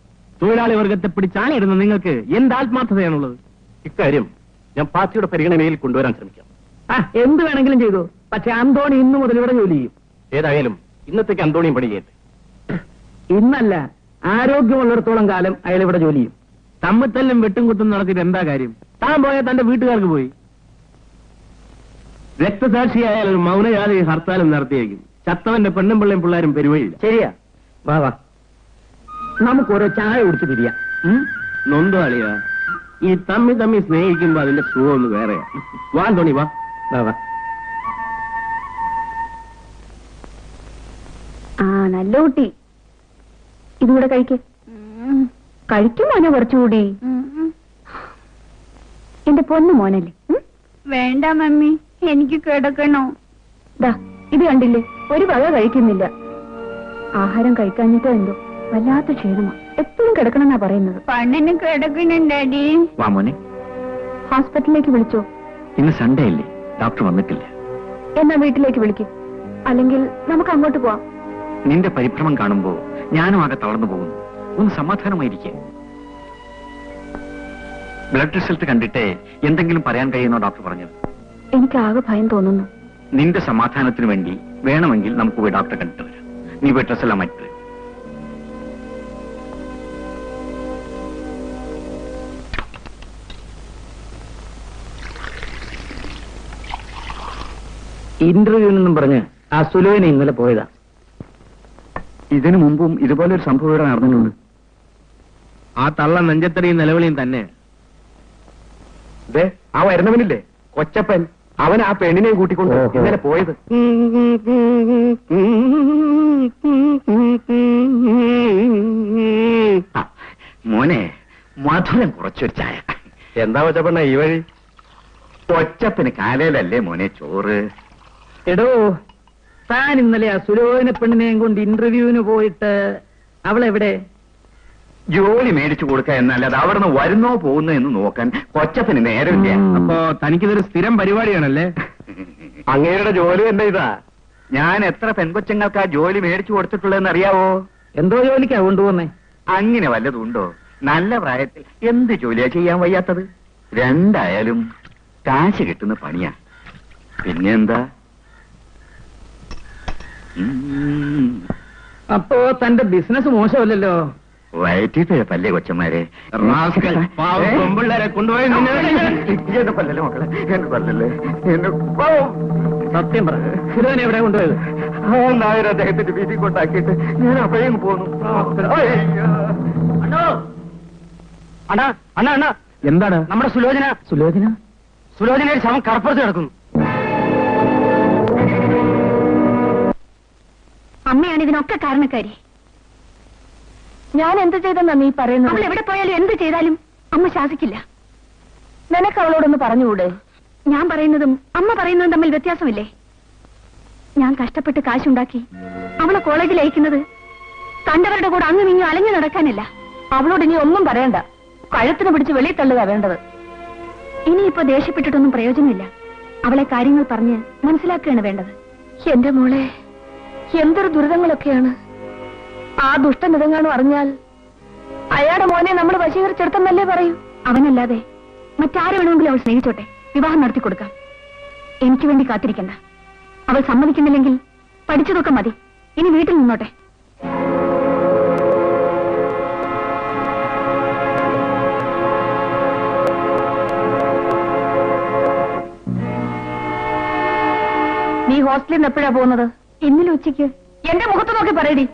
തൊഴിലാളി വർഗത്തെ പിടിച്ചാണിടുന്ന നിങ്ങൾക്ക് എന്ത് ആത്മാർത്ഥതയാണുള്ളത്? ഇക്കാര്യം ഞാൻ പാർട്ടിയുടെ പരിഗണനയിൽ കൊണ്ടുവരാൻ ശ്രമിക്കാം. എന്ത് വേണമെങ്കിലും ചെയ്തു. പക്ഷെ അന്തോണി ഇന്നു മുതൽ ഇവിടെ ജോലി ചെയ്യും. ഏതായാലും ഇന്നത്തേക്ക് അന്തോണിയും പണി ചെയ്യട്ടെ. ഇന്നല്ല, ആരോഗ്യമുള്ളിടത്തോളം കാലം അയാൾ ഇവിടെ ജോലി ചെയ്യും. തമ്മിത്തല്ലും വെട്ടും കുത്തും നടത്തിയിട്ട് എന്താ കാര്യം? താൻ പോയാൽ തന്റെ വീട്ടുകാർക്ക് പോയി. രക്തസാക്ഷിയായാൽ ഒരു മൗനജാതി ഹർത്താലും നടത്തിയേക്കും. ചത്തവന്റെ പെണ്ണും പിള്ളയും പിള്ളേരും പെരുവഴിയില്ല. ശരിയാ, വാ വാ, നമുക്കോരോ ചായ കുടിച്ച് തിരിയാം. നൊന്താളിയാ, ഈ തമ്മി സ്നേഹിക്കുമ്പോ അതിന്റെ സുഖം ഒന്ന് വേറെയാ. വാ തോണി, വാ വാ വാ. നല്ല കുട്ടി, ഇതുകൂടെ കഴിക്കും മോനെ കുറച്ചുകൂടി. എന്റെ പൊന്നു മോനല്ലേ? വേണ്ട മമ്മി, എനിക്ക് കിടക്കണോ? ദാ ഇത് കണ്ടില്ലേ, ഒരു വക കഴിക്കുന്നില്ല. ആഹാരം കഴിക്കാഞ്ഞിട്ടോ എന്തോ വല്ലാത്ത ക്ഷീണമാ. എപ്പോഴും കിടക്കണമെന്നാ പറയുന്നത്. പണ്ണിന് കിടക്കണുണ്ടാടി. വാ മോനെ, ഹോസ്പിറ്റലിലേക്ക് വിളിച്ചോ? ഇന്ന് സൺഡേ അല്ലേ, ഡോക്ടർ വന്നിട്ടില്ല. എന്നാ വീട്ടിലേക്ക് വിളിക്കും, അല്ലെങ്കിൽ നമുക്ക് അങ്ങോട്ട് പോവാം. നിന്റെ പരിഭ്രമം കാണുമ്പോ ഞാനും ആകെ തളർന്നു പോകുന്നു. ഒന്ന് സമാധാനമായിരിക്കെ. ബ്ലഡ് റിസൾട്ട് കണ്ടിട്ടേ എന്തെങ്കിലും പറയാൻ കഴിയുന്നോ ഡോക്ടർ പറഞ്ഞത്? എനിക്ക് ആകെ ഭയം തോന്നുന്നു. നിന്റെ സമാധാനത്തിന് വേണ്ടി വേണമെങ്കിൽ നമുക്ക് പോയി ഡോക്ടറെ കണ്ടിട്ട് വരാം. നീ പോയി ഡ്രസ് എല്ലാം മാറ്റി. ഇന്റർവ്യൂവിനൊന്നും പറഞ്ഞ് ആ സുലുവിനെ ഇന്നലെ പോയതാ. ഇതിനു മുമ്പും ഇതുപോലെ ഒരു സംഭവം ഇവിടെ നടന്നിട്ടുണ്ട്. ആ തള്ള നെഞ്ചത്തടിയും നിലവിളിയും തന്നെ. ആ വരുന്നവനില്ലേ കൊച്ചപ്പൻ, അവൻ ആ പെണ്ണിനെയും കൂട്ടിക്കൊണ്ട് ഇന്നലെ പോയത്. മോനെ, മധുരം കുറച്ചൊരു ചായ. എന്താ കൊച്ചപ്പണ്ണ ഈ വഴി? കൊച്ചപ്പന് കാലയിലല്ലേ മോനെ ചോറ്? എടോ, താൻ ഇന്നലെ ആ സുലോചന പെണ്ണിനെയും കൊണ്ട് ഇന്റർവ്യൂവിന് പോയിട്ട് അവളെവിടെ? ജോലി മേടിച്ചു കൊടുക്കുക എന്നല്ലാതെ അവിടെ നിന്ന് വരുന്നോ പോകുന്നോ എന്ന് നോക്കാൻ കൊച്ചപ്പന് നേരമില്ല. അപ്പോ തനിക്കിതൊരു സ്ഥിരം പരിപാടിയാണല്ലേ? അങ്ങേരുടെ ജോലി തന്നെ ഇതാ. ഞാൻ എത്ര പെൺകൊച്ചങ്ങൾക്ക് ആ ജോലി മേടിച്ചു കൊടുത്തിട്ടുള്ളതെന്ന് അറിയാവോ? എന്തോ ജോലിക്കാ കൊണ്ടുപോന്നേ? അങ്ങനെ വല്ലതുണ്ടോ? നല്ല പ്രായത്തിൽ എന്ത് ജോലിയാ ചെയ്യാൻ വയ്യാത്തത്? രണ്ടായാലും കാശ് കിട്ടുന്ന പണിയാ. പിന്നെന്താ? അപ്പോ തന്റെ ബിസിനസ് മോശമല്ലല്ലോ. വയറ്റിട്ട് പല്ലേ കൊച്ചന്മാരെ. പെമ്പിള്ളേരെ കൊണ്ടുപോയി എന്റെ പല്ലല്ലേ മക്കളെ, എന്റെ പല്ലല്ലേ, എന്റെ സത്യം പറ, സുലോചന എവിടെ കൊണ്ടുപോയത്? നായർ അദ്ദേഹത്തിന്റെ വീട്ടിൽ കൊണ്ടാക്കിയിട്ട് ഞാൻ അപ്പോഴേക്കും പോന്നു. അണ്ണാ അണ്ണാ അണ്ണാ, എന്താണ്? നമ്മുടെ സുലോചന സുലോചനയുടെ ശവം കടപ്പുറത്ത് കിടക്കുന്നു. അമ്മയാണ് ഇതിനൊക്കെ കാരണക്കാരി. ഞാൻ എന്ത് ചെയ്തെന്നാ നീ പറയുന്നത്? അവൾ എവിടെ പോയാലും എന്ത് ചെയ്താലും അമ്മ ശാസിക്കില്ല. നിനക്ക് അവളോടൊന്ന് പറഞ്ഞുകൂടെ? ഞാൻ പറയുന്നതും അമ്മ പറയുന്നതും തമ്മിൽ വ്യത്യാസമില്ലേ? ഞാൻ കഷ്ടപ്പെട്ട് കാശുണ്ടാക്കി അവളെ കോളേജിൽ അയക്കുന്നത് കണ്ടവരുടെ കൂടെ അങ്ങും ഇങ്ങും അലഞ്ഞു നടക്കാനല്ല. അവളോട് ഇനി ഒന്നും പറയണ്ട, കഴുത്തിന് പിടിച്ച് വെളിയിൽ തള്ളുക വേണ്ടത്. ഇനിയിപ്പോ ദേഷ്യപ്പെട്ടിട്ടൊന്നും പ്രയോജനമില്ല. അവളെ കാര്യങ്ങൾ പറഞ്ഞ് മനസ്സിലാക്കുകയാണ് വേണ്ടത്. എന്റെ മോളെ, എന്തൊരു ദുരിതങ്ങളൊക്കെയാണ്. ആ ദുഷ്ടൻ ഇതെങ്ങാനും അറിഞ്ഞാൽ അയാളുടെ മോനെ നമ്മൾ വശീകരിച്ചെടുത്തെന്നല്ലേ പറയൂ. അവനല്ലാതെ മറ്റാരെ വേണമെങ്കിലും അവൾ സ്നേഹിച്ചോട്ടെ, വിവാഹം നടത്തി കൊടുക്കാം. എനിക്ക് വേണ്ടി കാത്തിരിക്കണ്ട. അവൾ സമ്മതിക്കുന്നില്ലെങ്കിൽ പഠിച്ചതൊക്കെ മതി, ഇനി വീട്ടിൽ നിന്നോട്ടെ. ഹോസ്റ്റലിൽ നിന്ന് എപ്പോഴാ പോകുന്നത്? ഇന്നലെ ഉച്ചയ്ക്ക്. എന്റെ മുഖത്ത് നോക്കി പറയടി,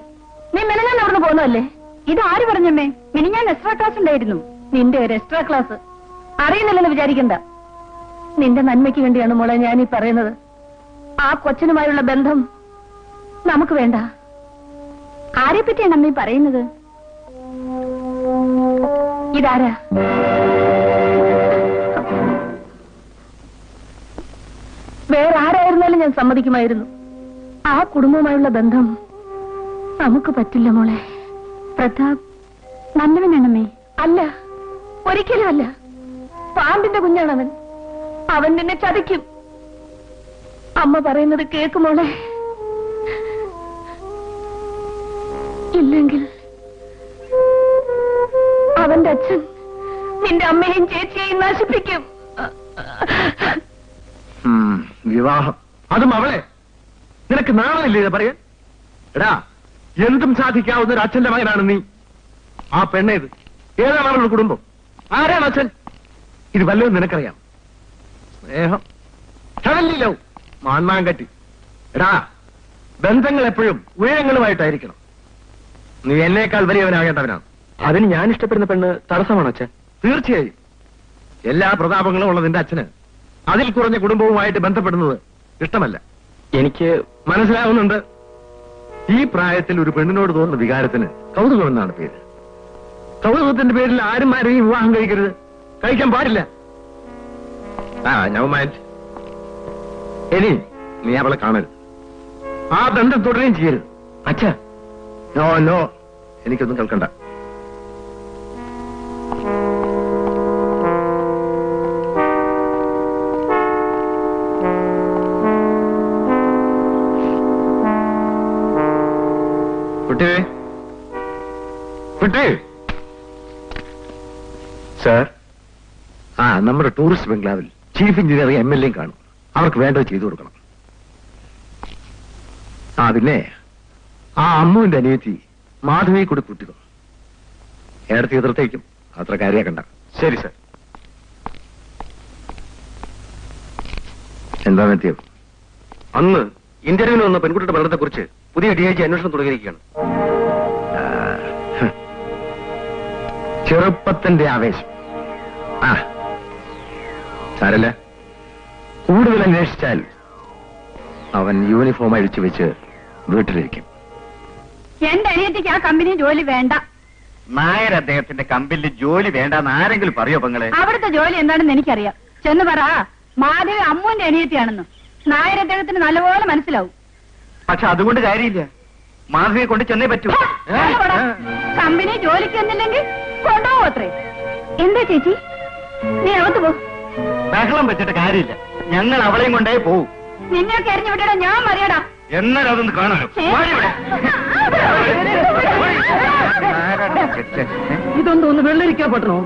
നീ മിനിഞ്ഞാൻ അവിടുന്ന് പോകുന്നതല്ലേ? ഇത് ആര് പറഞ്ഞമ്മേ? മിനിഞ്ഞാൻ എക്സ്ട്രാ ക്ലാസ് ഉണ്ടായിരുന്നു. നിന്റെ ഒരു എക്സ്ട്രാ ക്ലാസ് അറിയുന്നില്ലെന്ന് വിചാരിക്കണ്ട. നിന്റെ നന്മയ്ക്ക് വേണ്ടിയാണ് മോളെ ഞാനീ പറയുന്നത്. ആ കൊച്ചനുമായുള്ള ബന്ധം നമുക്ക് വേണ്ട. ആരെ പറ്റിയാണ് അമ്മ പറയുന്നത്? ഇതാരാ? വേറെ ആരായിരുന്നാലും ഞാൻ സമ്മതിക്കുമായിരുന്നു. ആ കുടുംബവുമായുള്ള ബന്ധം നമുക്ക് പറ്റില്ല മോളെ. പ്രതാപ് നല്ലവനാണമ്മേ. അല്ല, ഒരിക്കലും അല്ല. പാമ്പിന്റെ കുഞ്ഞാണവൻ. അവൻ നിന്നെ ചതിക്കും. അമ്മ പറയുന്നത് കേൾക്കുമോളെ. ഇല്ലെങ്കിൽ അവന്റെ അച്ഛൻ നിന്റെ അമ്മയെയും ചേച്ചിയെയും നശിപ്പിക്കും. വിവാഹം, അതും അവളെ. നിനക്ക് നാണമില്ലേ ഇത് പറയാൻ? എടാ, എന്തും സാധിക്കാവുന്ന ഒരു അച്ഛന്റെ മകനാണ് നീ. ആ പെണ്ണേത്? ഏതാണ് അവളുടെ കുടുംബം? ആരാണ് അച്ഛൻ? ഇത് വല്ലതും നിനക്കറിയാം? സ്നേഹം, സഡൻലി ലവ്, മാന്മാങ്കറ്റി. എടാ, ബന്ധങ്ങൾ എപ്പോഴും ഉയരങ്ങളുമായിട്ടായിരിക്കണം. നീ എന്നേക്കാൾ വലിയവനാകേണ്ടവനാണ്. അതിന് ഞാൻ ഇഷ്ടപ്പെടുന്ന പെണ്ണ് തടസ്സമാണോ അച്ഛൻ? തീർച്ചയായും. എല്ലാ പ്രതാപങ്ങളും ഉള്ള നിന്റെ അച്ഛന് അതിൽ കുറഞ്ഞ കുടുംബവുമായിട്ട് ബന്ധപ്പെടുന്നത് ഇഷ്ടമല്ല. എനിക്ക് മനസ്സിലാവുന്നുണ്ട്. ഈ പ്രായത്തിൽ ഒരു പെണ്ണിനോട് തോന്നുന്ന വികാരത്തിന് കൗതുകം എന്നാണ് പേര്. കൗതുകത്തിന്റെ പേരിൽ ആരും ആരെയും വിവാഹം കഴിക്കരുത്, കഴിക്കാൻ പാടില്ല. Never mind. ഇനി നീ അവളെ കാണരുത്, ആ ബന്ധം തുടരുകയും ചെയ്യരുത്. അച്ഛാ, നോ നോ, എനിക്കൊന്നും കേൾക്കണ്ട. സാർ, നമ്മുടെ ടൂറിസ്റ്റ് ബംഗ്ലാവിൽ ചീഫ് എഞ്ചിനീയർ MLA കാണും. അവർക്ക് വേണ്ടത് ചെയ്തു കൊടുക്കണം. പിന്നെ ആ അമ്മുവിന്റെ അനിയത്തി മാധവിയെ കൂടി കൂട്ടിക്കും. ഏടത്തി എതിർത്തേക്കും, അത്ര കാര്യാക്കണ്ട. ശരി സാർ. എന്താ വ്യത്യം? അന്ന് ഇന്റർവ്യൂവിന് വന്ന പെൺകുട്ടിയുടെ മരണത്തെ കുറിച്ച് പുതിയ DIG അന്വേഷണം തുടങ്ങിയിരിക്കുകയാണ്. ചെറുപ്പത്തിന്റെ ആവേശം. സാരല്ല, കൂടുതൽ അന്വേഷിച്ചാൽ അവൻ യൂണിഫോം അഴിച്ചു വെച്ച് വീട്ടിലിരിക്കും. എന്റെ അനിയത്തിക്ക് ആ കമ്പനി ജോലി വേണ്ട. നായർ അദ്ദേഹത്തിന്റെ കമ്പനിയിൽ ജോലി വേണ്ടെന്ന് ആരെങ്കിലും പറയോ പെങ്ങളെ? അവിടുത്തെ ജോലി എന്താണെന്ന് എനിക്കറിയാം. ചെന്ന് പറ മാധവി അമ്മുവിന്റെ അനിയത്തിയാണെന്ന്. നായർ അദ്ദേഹത്തിന് നല്ലപോലെ മനസ്സിലാവും. പക്ഷെ അതുകൊണ്ട് കാര്യമില്ല, മാധവിയെ കൊണ്ട് ചെന്നേ പറ്റൂ. കമ്പനി ജോലിക്ക് എന്നില്ലെങ്കിൽ കൊണ്ടുപോകും അത്രേ. എന്താ ചേച്ചി, നീ അകത്ത് പോ. ബഹളം വെച്ചിട്ട് കാര്യമില്ല, ഞങ്ങൾ അവളെയും കൊണ്ടേ പോവും. നിന്നെയൊക്കെ എറിഞ്ഞു വിടടാ, ഞാൻ മറിയടാ. എന്നാലും അതൊന്ന് കാണാനോ? ഇതൊന്നും വെള്ളരിക്കാൻ പറ്റണോ?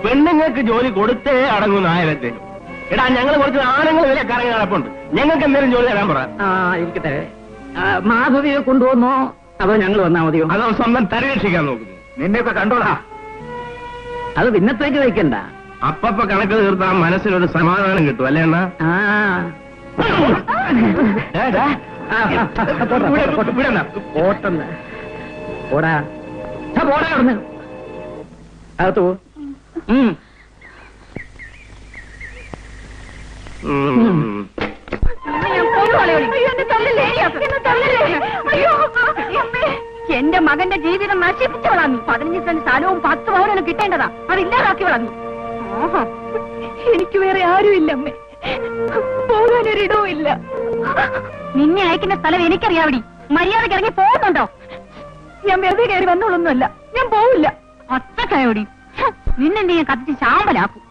പെണ്ണുങ്ങൾക്ക് ജോലി കൊടുത്തേ അടങ്ങുന്ന ആയിരത്തേനും. എടാ, ഞങ്ങൾ കുറച്ച് ആണുങ്ങൾ വില കറങ്ങി നടപ്പുണ്ട്. ഞങ്ങൾക്ക് എന്തെങ്കിലും ജോലി തരാൻ പറ. ഇരിക്കട്ടെ. മാധവിയെ കൊണ്ടുവന്നോ അതോ ഞങ്ങൾ വന്നാ മതിയോ? അതോ സ്വന്തം തരരക്ഷിക്കാൻ നോക്കുന്നു? നിന്നെയൊക്കെ കണ്ടോടാ. അത് പിന്നത്തേക്ക് വയ്ക്കണ്ട. അപ്പപ്പ കണക്ക് തീർത്താൽ മനസ്സിനൊരു സമാധാനം കിട്ടും, അല്ലേ അണ്ണാ? പോടാ പോടാ അവിടുന്ന്. അകത്ത് പോ. എന്റെ മകന്റെ ജീവിതം നശിപ്പിച്ചു വളർന്നു. 15 സെന്റ് സ്ഥലവും 10 പവനും കിട്ടേണ്ടതാ, അത് ഇല്ലാതാക്കി വളർന്നു. എനിക്ക് വേറെ ആരുമില്ല അമ്മേ, പോകാനൊരിടവും ഇല്ല. നിന്നെ അയക്കുന്ന സ്ഥലം എനിക്കറിയാവടി. മര്യാദക്ക് ഇറങ്ങി പോകുന്നുണ്ടോ? ഞാൻ വെറുതെ കയറി വന്നോളൊന്നുമല്ല, ഞാൻ പോവില്ല. ഒറ്റക്കയോടി നിന്നെ ഞാൻ കത്തിച്ച് ശാമ്പലാക്കും.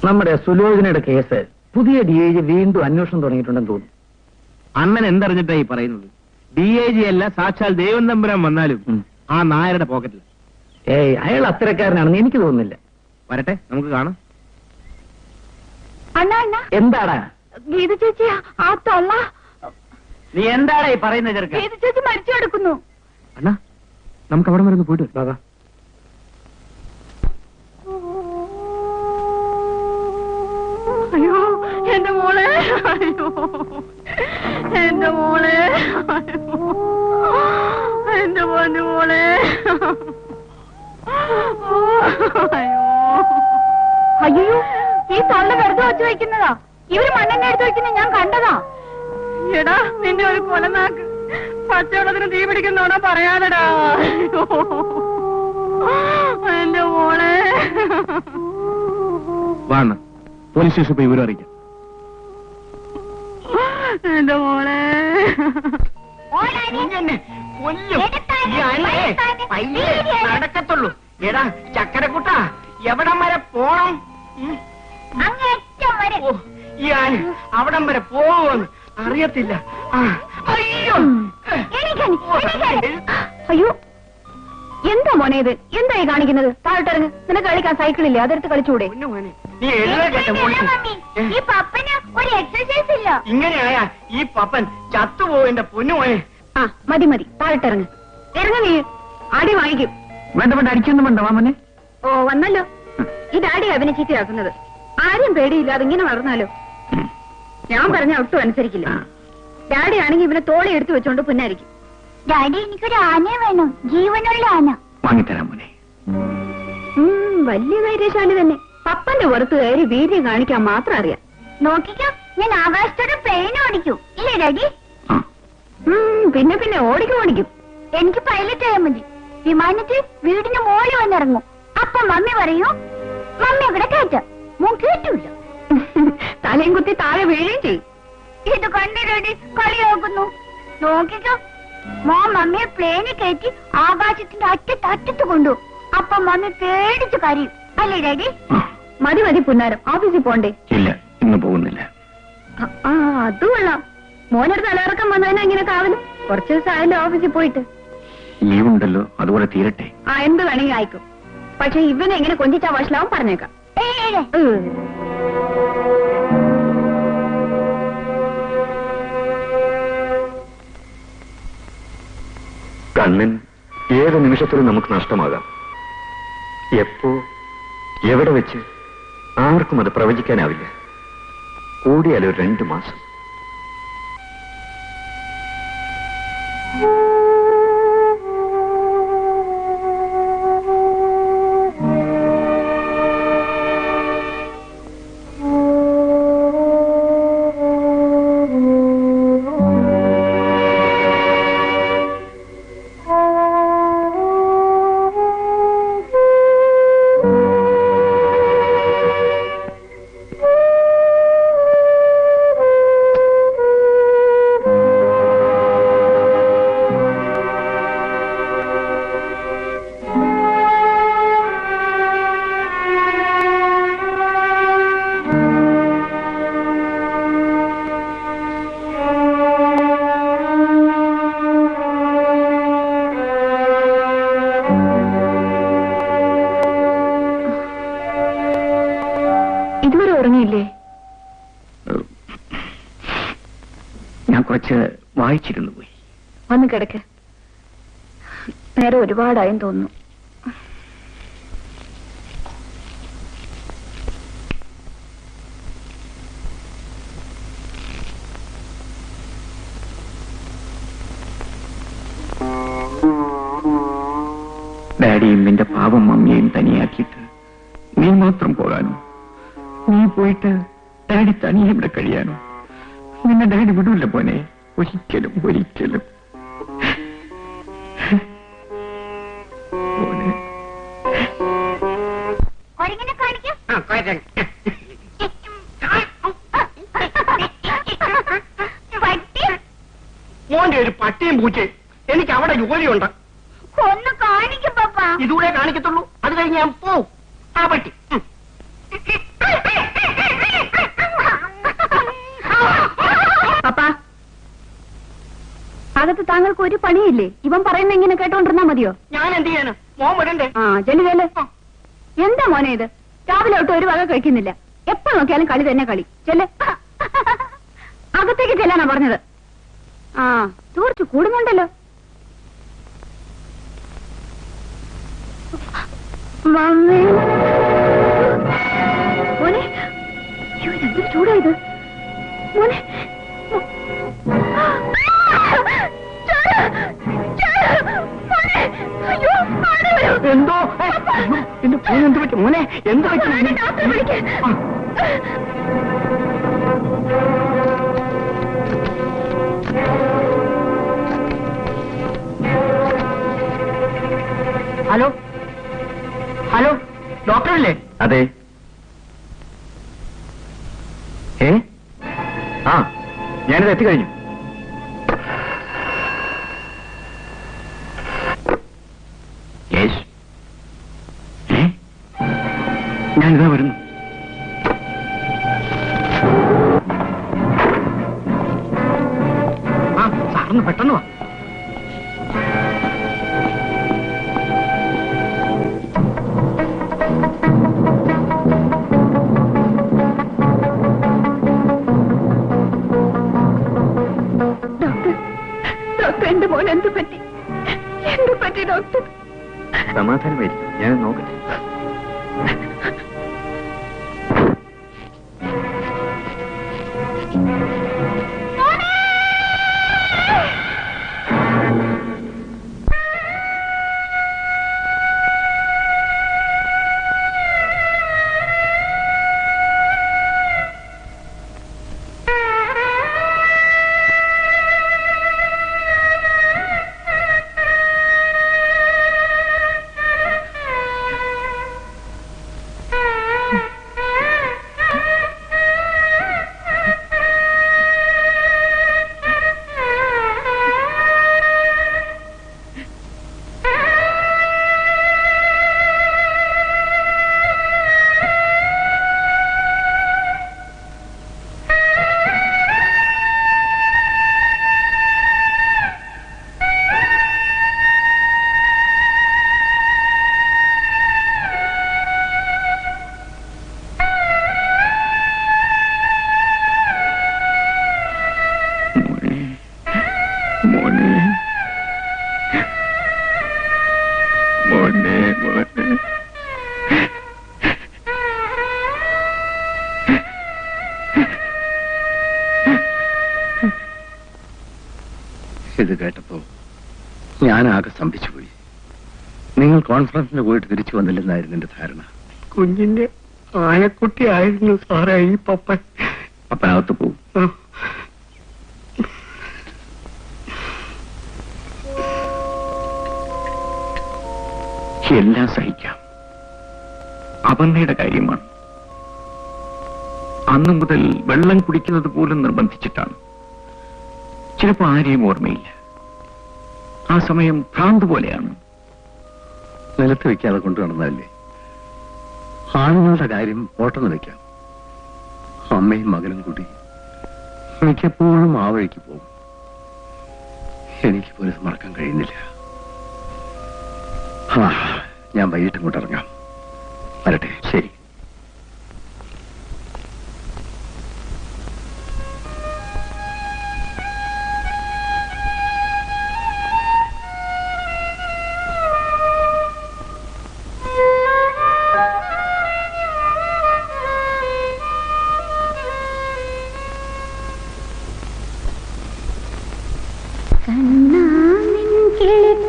നമ്മുടെ സുലോചനയുടെ കേസ് പുതിയ DIG വീണ്ടും അന്വേഷണം തുടങ്ങിയിട്ടുണ്ടെന്ന് തോന്നുന്നു. അണ്ണൻ എന്തറിഞ്ഞിട്ടായി പറയുന്നത്? DIG അല്ല, സാക്ഷാൽ ദൈവം തമ്പുരാൻ വന്നാലും ആ നായരുടെ പോക്കറ്റിൽ. അയാൾ അത്തരക്കാരനാണെന്ന് എനിക്ക് തോന്നുന്നില്ല. വരട്ടെ, നമുക്ക് കാണാം. അണ്ണാ എന്താടാ ഗീത ചേച്ചി, ആ തള്ള. നീ എന്താടാ ഈ പറയുന്ന ചെറുക്ക? ഗീത ചേച്ചി മരിച്ചു കിടക്കുന്നു. അണ്ണാ, നമുക്ക് അവിടെ വരെ പോയിട്ട് ദാദാ. അയ്യോ, എന്റെ മോളെ, എന്റെ മോളെ, എന്റെ പൊന്നു മോളെ. അയ്യോ, ഈ തള്ള വെറുതെ വച്ച് വയ്ക്കുന്നതാ. ഇവര് മണ്ണെണ്ണ എടുത്ത് വയ്ക്കുന്ന ഞാൻ കണ്ടതാ. എടാ, നിന്റെ ഒരു കൊലനാക്ക് പച്ചവെള്ളത്തിന് തീ പിടിക്കുന്നോടാ പറയാനടാ. എന്റെ മോളെ. വാണ് പോലീസ് സ്റ്റേഷൻ പോയി വിവരം അറിയിക്കാം. എന്റെ മോളെ. നടക്കത്തുള്ളൂ. എടാ ചക്കരക്കുട്ട, എവിടം വരെ പോണം? ഈ ആന അവിടം വരെ പോവുമെന്ന് അറിയത്തില്ല. അയ്യോ അയ്യോ, എന്താ മോനെ ഇത്? എന്തായി കാണിക്കുന്നത്? താഴോട്ടിറങ്ങ്. നിനക്ക് കളിക്കാൻ സൈക്കിളില്ലേ? അതെടുത്ത് കളിച്ചൂടെ? നീ എഴുതേട്ടെ. ഇങ്ങനെയായാ ഈ പപ്പൻ ചത്തുപോയെന്റെ പൊന്നുമോനെ. ആ മതി മതി, താഴോട്ടിറങ്ങ്. ഇറങ്ങ, നീ അടി വാങ്ങിക്കും. വേണ്ട വേണ്ട, അടിക്കൊന്നും വേണ്ട മാമനെ. ഓ വന്നല്ലോ. ഈ ഡാഡി അവനെ ചീത്തയാക്കുന്നത്. ആരും പേടിയില്ലാതെ ഇങ്ങനെ വളർന്നാലോ? ഞാൻ പറഞ്ഞ ഒട്ടും അനുസരിക്കില്ല. ഡാഡി ആണെങ്കിൽ ഇവനെ തോളി എടുത്തു വെച്ചോണ്ട് പുന്നായിരിക്കും. ഡാഡി, എനിക്കൊരു ആനയെ വേണം, ജീവനുള്ള ആന. വാങ്ങിത്തരാം മോനെ. വലിയ ധൈര്യശാലി തന്നെ. പപ്പന്റെ പുറത്ത് കയറി വീര്യം കാണിക്കാൻ മാത്രം അറിയാം. നോക്കിക്കോ, ഞാൻ ആകാശത്തോടെ പ്ലെയിൻ ഓടിക്കൂ. ഇല്ലേ ഡാഡി? പിന്നെ പിന്നെ ഓടിക്കും. എനിക്ക് പൈലറ്റ് ആയാൽ മതി. വിമാനത്തിൽ വീടിന് മോളിൽ വന്നിറങ്ങും. അപ്പൊ മമ്മി പറയൂ, മമ്മി ഇവിടെ കയറ്റാം. മോൻ കേട്ടില്ല. തലയും കുത്തി താഴെ വീഴുകയും ചെയ്യും. ഇത് കണ്ടു ഡാഡി കളിയാക്കുന്നു. നോക്കിക്കോ, മോൻ മമ്മിയെ പ്ലെയിനിൽ കയറ്റി ആകാശത്തിന്റെ അറ്റത്ത് കൊണ്ടു. അപ്പൊ മമ്മി പേടിച്ച് കരയും. അല്ലേ ഡാഡി? മതി മതി പുന്നാരം, ഓഫീസിൽ പോണ്ടേ? ഇല്ല, ഇന്ന് പോകുന്നില്ല. അത് കൊള്ളാം. മോനൊരു തലയിറക്കം വന്നതിനാ ഇങ്ങനെ കാവലും. കുറച്ചു ദിവസം ആയല്ലോ ഓഫീസിൽ പോയിട്ട്. ലീവുണ്ടല്ലോ, അതുപോലെ തീരട്ടെ. എന്ത് വേണമെങ്കിൽ ആയിക്കും. പക്ഷെ ഇവനെ എങ്ങനെ കൊഞ്ചിച്ചാ വഷളാവും പറഞ്ഞേക്കാം. കണ്ണൻ ഏത് നിമിഷത്തിലും നമുക്ക് നഷ്ടമാകാം. എപ്പോ എവിടെ വെച്ച് ആർക്കും അത് പ്രവചിക്കാനാവില്ല. കൂടിയാലോ 2 മാസം. ഞാൻ കുറച്ച് വായിച്ചിരുന്നു പോയി. വന്ന് കിടക്ക്. നേരെ ഒരുപാടായും തോന്നുന്നു. ഡാഡിയും നിന്റെ പാവം മമ്മിയെയും തനിയാക്കിയിട്ട് നീ മാത്രം പോകാനോ? നീ പോയിട്ട് ഡാഡി തനിയെ ഇവിടെ കഴിയാനോ? നിന്നെ ഡാഡി വിടൂല്ല പോനെ, ഒരിക്കലും ഒരിക്കലും. മോന്റെ ഒരു പട്ടിയും പൂച്ചയും എനിക്ക് അവിടെ ജോലിയുണ്ട്. ഒന്ന് കാണിക്കും പപ്പ. ഇതുകൂടെ കാണിക്കത്തുള്ളൂ, അത് കഴിഞ്ഞ് ഞാൻ പോവും. ആ പട്ടി പപ്പാ, അകത്ത് താങ്കൾക്ക് ഒരു പണിയില്ലേ? ഇവൻ പറയുന്ന ഇങ്ങനെ കേട്ടോണ്ടിരുന്നാ മതിയോ? ഞാൻ എന്ത് ചെയ്യാന്? മോൻ വരണ്ടേ? ചെല്ലുകല്ലേ. എന്താ മോനെ ഇത്? രാവിലെ തൊട്ട് ഒരു വക കഴിക്കുന്നില്ല. എപ്പോ നോക്കിയാലും കളി തന്നെ കളി. ചെല്ല്. അകത്തേക്ക് ചെല്ലാനാ പറഞ്ഞത്. തീർച്ച കൂടുന്നുണ്ടല്ലോ. മോനെ, എന്തൊരു ചൂടായത്? മോനെ എന്തോ എന്റെ ഫോൺ എന്ത് പറ്റും മോനെ? എന്ത് പറ്റും? ഹലോ ഹലോ, ഡോക്ടറല്ലേ? അതെ. ആ, ഞാനിത് എത്തിക്കഴിഞ്ഞു. ഞാനിതാ വരുന്നു. ആ, സാറിന് പെട്ടെന്ന് വാ. ഡോക്ടർ, എന്റെ മോൻ എന്ത് പറ്റി? എന്ത് പറ്റി ഡോക്ടർ? സമാധാനമായിരിക്കും, ഞാൻ നോക്കട്ടെ. ഇത് കേട്ടപ്പോ ഞാനാകെ സ്തംഭിച്ചുപോയി. നിങ്ങൾ കോൺഫറൻസിന് പോയിട്ട് തിരിച്ചു വന്നില്ലെന്നായിരുന്നു എന്റെ ധാരണ. കുഞ്ഞിന്റെ ആനക്കുട്ടി ആയിരുന്നു സാറേ ഈ പപ്പൻ. പപ്പനകത്ത് പോവും. എല്ലാം സഹിക്കാം. അപർണയുടെ കാര്യമാണ്. അന്നു മുതൽ വെള്ളം കുടിക്കുന്നത് പോലും നിർബന്ധിച്ചിട്ടാണ്. ചിലപ്പോ ആരെയും ഓർമ്മയില്ല. ആ സമയം ഭ്രാന്ത് പോലെയാണ്. നിലത്ത് വെക്കാതെ കൊണ്ടു നടന്നതല്ലേ. ആണുങ്ങളുടെ കാര്യം ഓട്ടന്ന് വെക്കാം. അമ്മയും മകനും കൂടി മിക്കപ്പോഴും ആ വഴിക്ക് പോകും. എനിക്ക് പോലും മറക്കാൻ കഴിയുന്നില്ല. ഞാൻ വൈകിട്ട് ഇങ്ങോട്ട് ഇറങ്ങാം. വരട്ടെ. ശരി.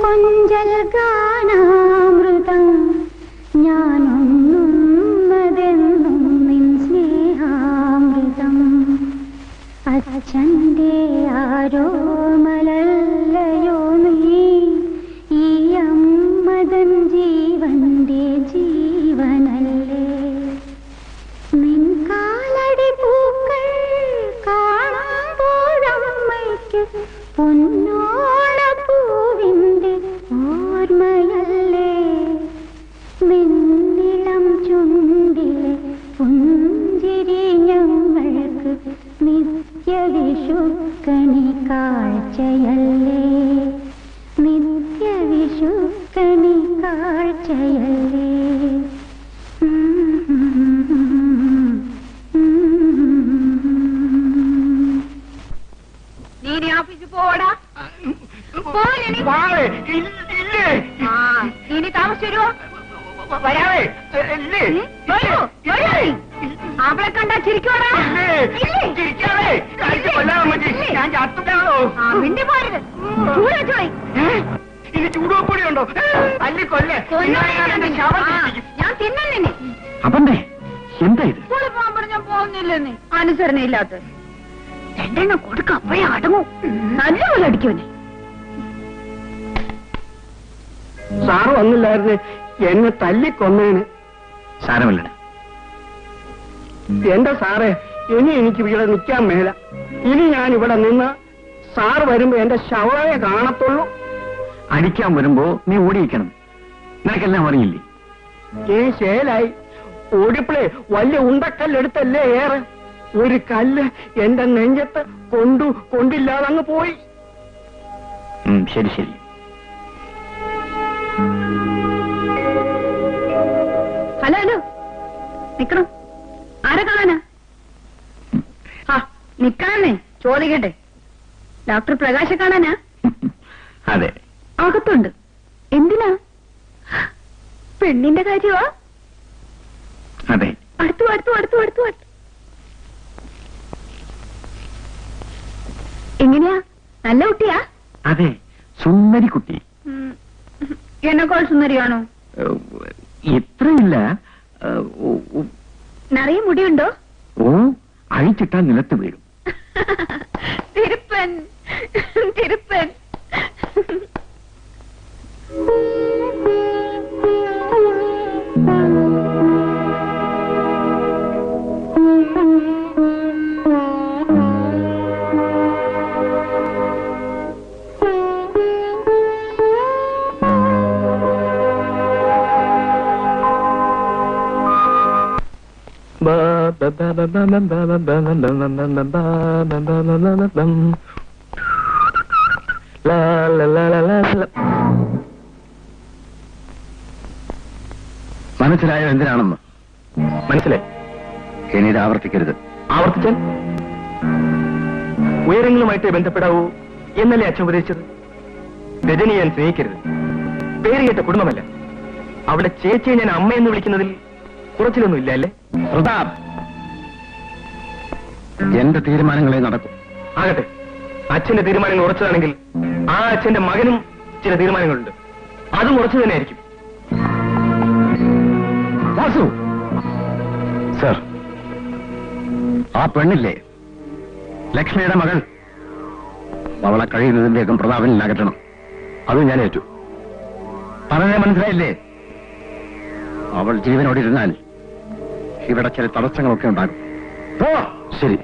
കൊഞ്ചൽ ഗാനാമൃതം ഞാനൊന്നുന്നതെന്നും നിൻ സ്നേഹാമൃതം അച്ഛൻ്റെ ആരോ മലല്ലയോ നീ ഈ അമ്മതൻ ജീവന്റെ ജീവനല്ലേ നിൻ കാലടി പൂക്കൾ കാണുമ്പോഴമ്മയ്ക്ക് പൊന്നോളപ്പൂവിന്റെ ഓർമ്മയല്ലേ നിന്നിളം ചുണ്ടിലെ പുഞ്ചിരി ഞങ്ങൾക്ക് നിത്യവിഷുക്കണി കാഴ്ചയല്ലേ നിത്യവിഷുക്കണി കാഴ്ചയല്ലേ നീ ഓഫീസിൽ പോടാ. ഇനി താമസിച്ചു വരുമോ? വരാവേ. വരൂ, വരൂ. അവളെ കണ്ടാ ചിരിക്കോടാ മിണ്ടി പോരുത് ചൂടോയി ഇനി ചൂടുവപ്പൊടിയുണ്ടോ അല്ലി കൊല്ലേ ഞാൻ തിന്നെ അപ്പന്റെ എന്താ ഇത് സ്കൂളിൽ പോകാൻ പറഞ്ഞാൽ പോകുന്നില്ലെന്നേ അനുസരണയില്ലാത്ത രണ്ടെണ്ണം കൊടുക്ക അപ്പോഴേ അടങ്ങും നല്ലപോലെ അടിക്കുവനെ സാറ് വന്നില്ലായിരുന്നു എന്നെ തല്ലിക്കൊന്നേന്. സാരമല്ല എന്റെ സാറേ, ഇനി എനിക്ക് ഇവിടെ നിൽക്കാൻ മേല. ഇനി ഞാൻ ഇവിടെ നിന്ന് സാറ് വരുമ്പോ എന്റെ ശവയെ കാണത്തുള്ളൂ. അടിക്കാൻ വരുമ്പോ നീ ഓടിയിരിക്കണം. നിനക്കെല്ലാം അറിയില്ലേ? ഈ ശേലായി ഓടിപ്പളേ വലിയ ഉണ്ടക്കല്ലെടുത്തല്ലേ ഏറെ. ഒരു കല്ല് എന്റെ നെഞ്ചത്ത് കൊണ്ടില്ലാതെ അങ്ങ് പോയി. ശരി ശരി. ഹലോ ഹലോ നിക്കണം. ആരെ കാണാനാ? ആ നിക്കാന്നേ ചോദിക്കട്ടെ. ഡോക്ടർ പ്രകാശ് കാണാനാ? അതെ. അകത്തുണ്ട്. എന്തിനാ? പെണ്ണിന്റെ കാര്യമാ? അതെ. അടുത്തു അടുത്തു അടുത്തു അടുത്തു അടുത്തു. എങ്ങനെയാ? നല്ല കുട്ടിയാ? അതെ, സുന്ദരി കുട്ടി. എന്നെക്കാൾ സുന്ദരിയാണോ? എത്രയില്ല. നിറയെ മുടിയുണ്ടോ? ഓ, അഴിച്ചിട്ടാൽ നിലത്ത് വീഴും. തിരുപ്പൻ തിരുപ്പൻ. മനസ്സിലായോ എന്തിനാണെന്ന്? മനസ്സിലായി. ഇനി ഇത് ആവർത്തിക്കരുത്. ആവർത്തിച്ചാൽ ഉയരങ്ങളുമായിട്ട് ബന്ധപ്പെടാവൂ എന്നല്ലേ അച്ഛൻ ഉപദേശിച്ചത്? രജനി ഞാൻ സ്നേഹിക്കരുത്. പേര് കേട്ട കുടുംബമല്ല. അവിടെ ചേച്ചിയെ ഞാൻ അമ്മയെന്ന് വിളിക്കുന്നതിൽ കുറച്ചിലൊന്നും ഇല്ല അല്ലേ? പ്രതാപ്, എന്റെ തീരുമാനങ്ങളെ നടക്കും. ആകട്ടെ, അച്ഛന്റെ തീരുമാനങ്ങൾ ഉറച്ചതാണെങ്കിൽ ആ അച്ഛന്റെ മകനും ചില തീരുമാനങ്ങളുണ്ട്. അതും ഉറച്ചു തന്നെയായിരിക്കും. വാസു സർ, ആ പെണ്ണില്ലേ ലക്ഷ്മിയുടെ മകൾ, അവളെ കഴിയുന്നതിന്റെയൊക്കെ പ്രതാപനിൽ അകറ്റണം. അത് ഞാൻ ഏറ്റു. പറഞ്ഞ മനസ്സിലായില്ലേ? അവൾ ജീവനോടിരുന്നാൽ ഇവിടെ ചില തടസ്സങ്ങളൊക്കെ ഉണ്ടാകും. ഓ ശരി.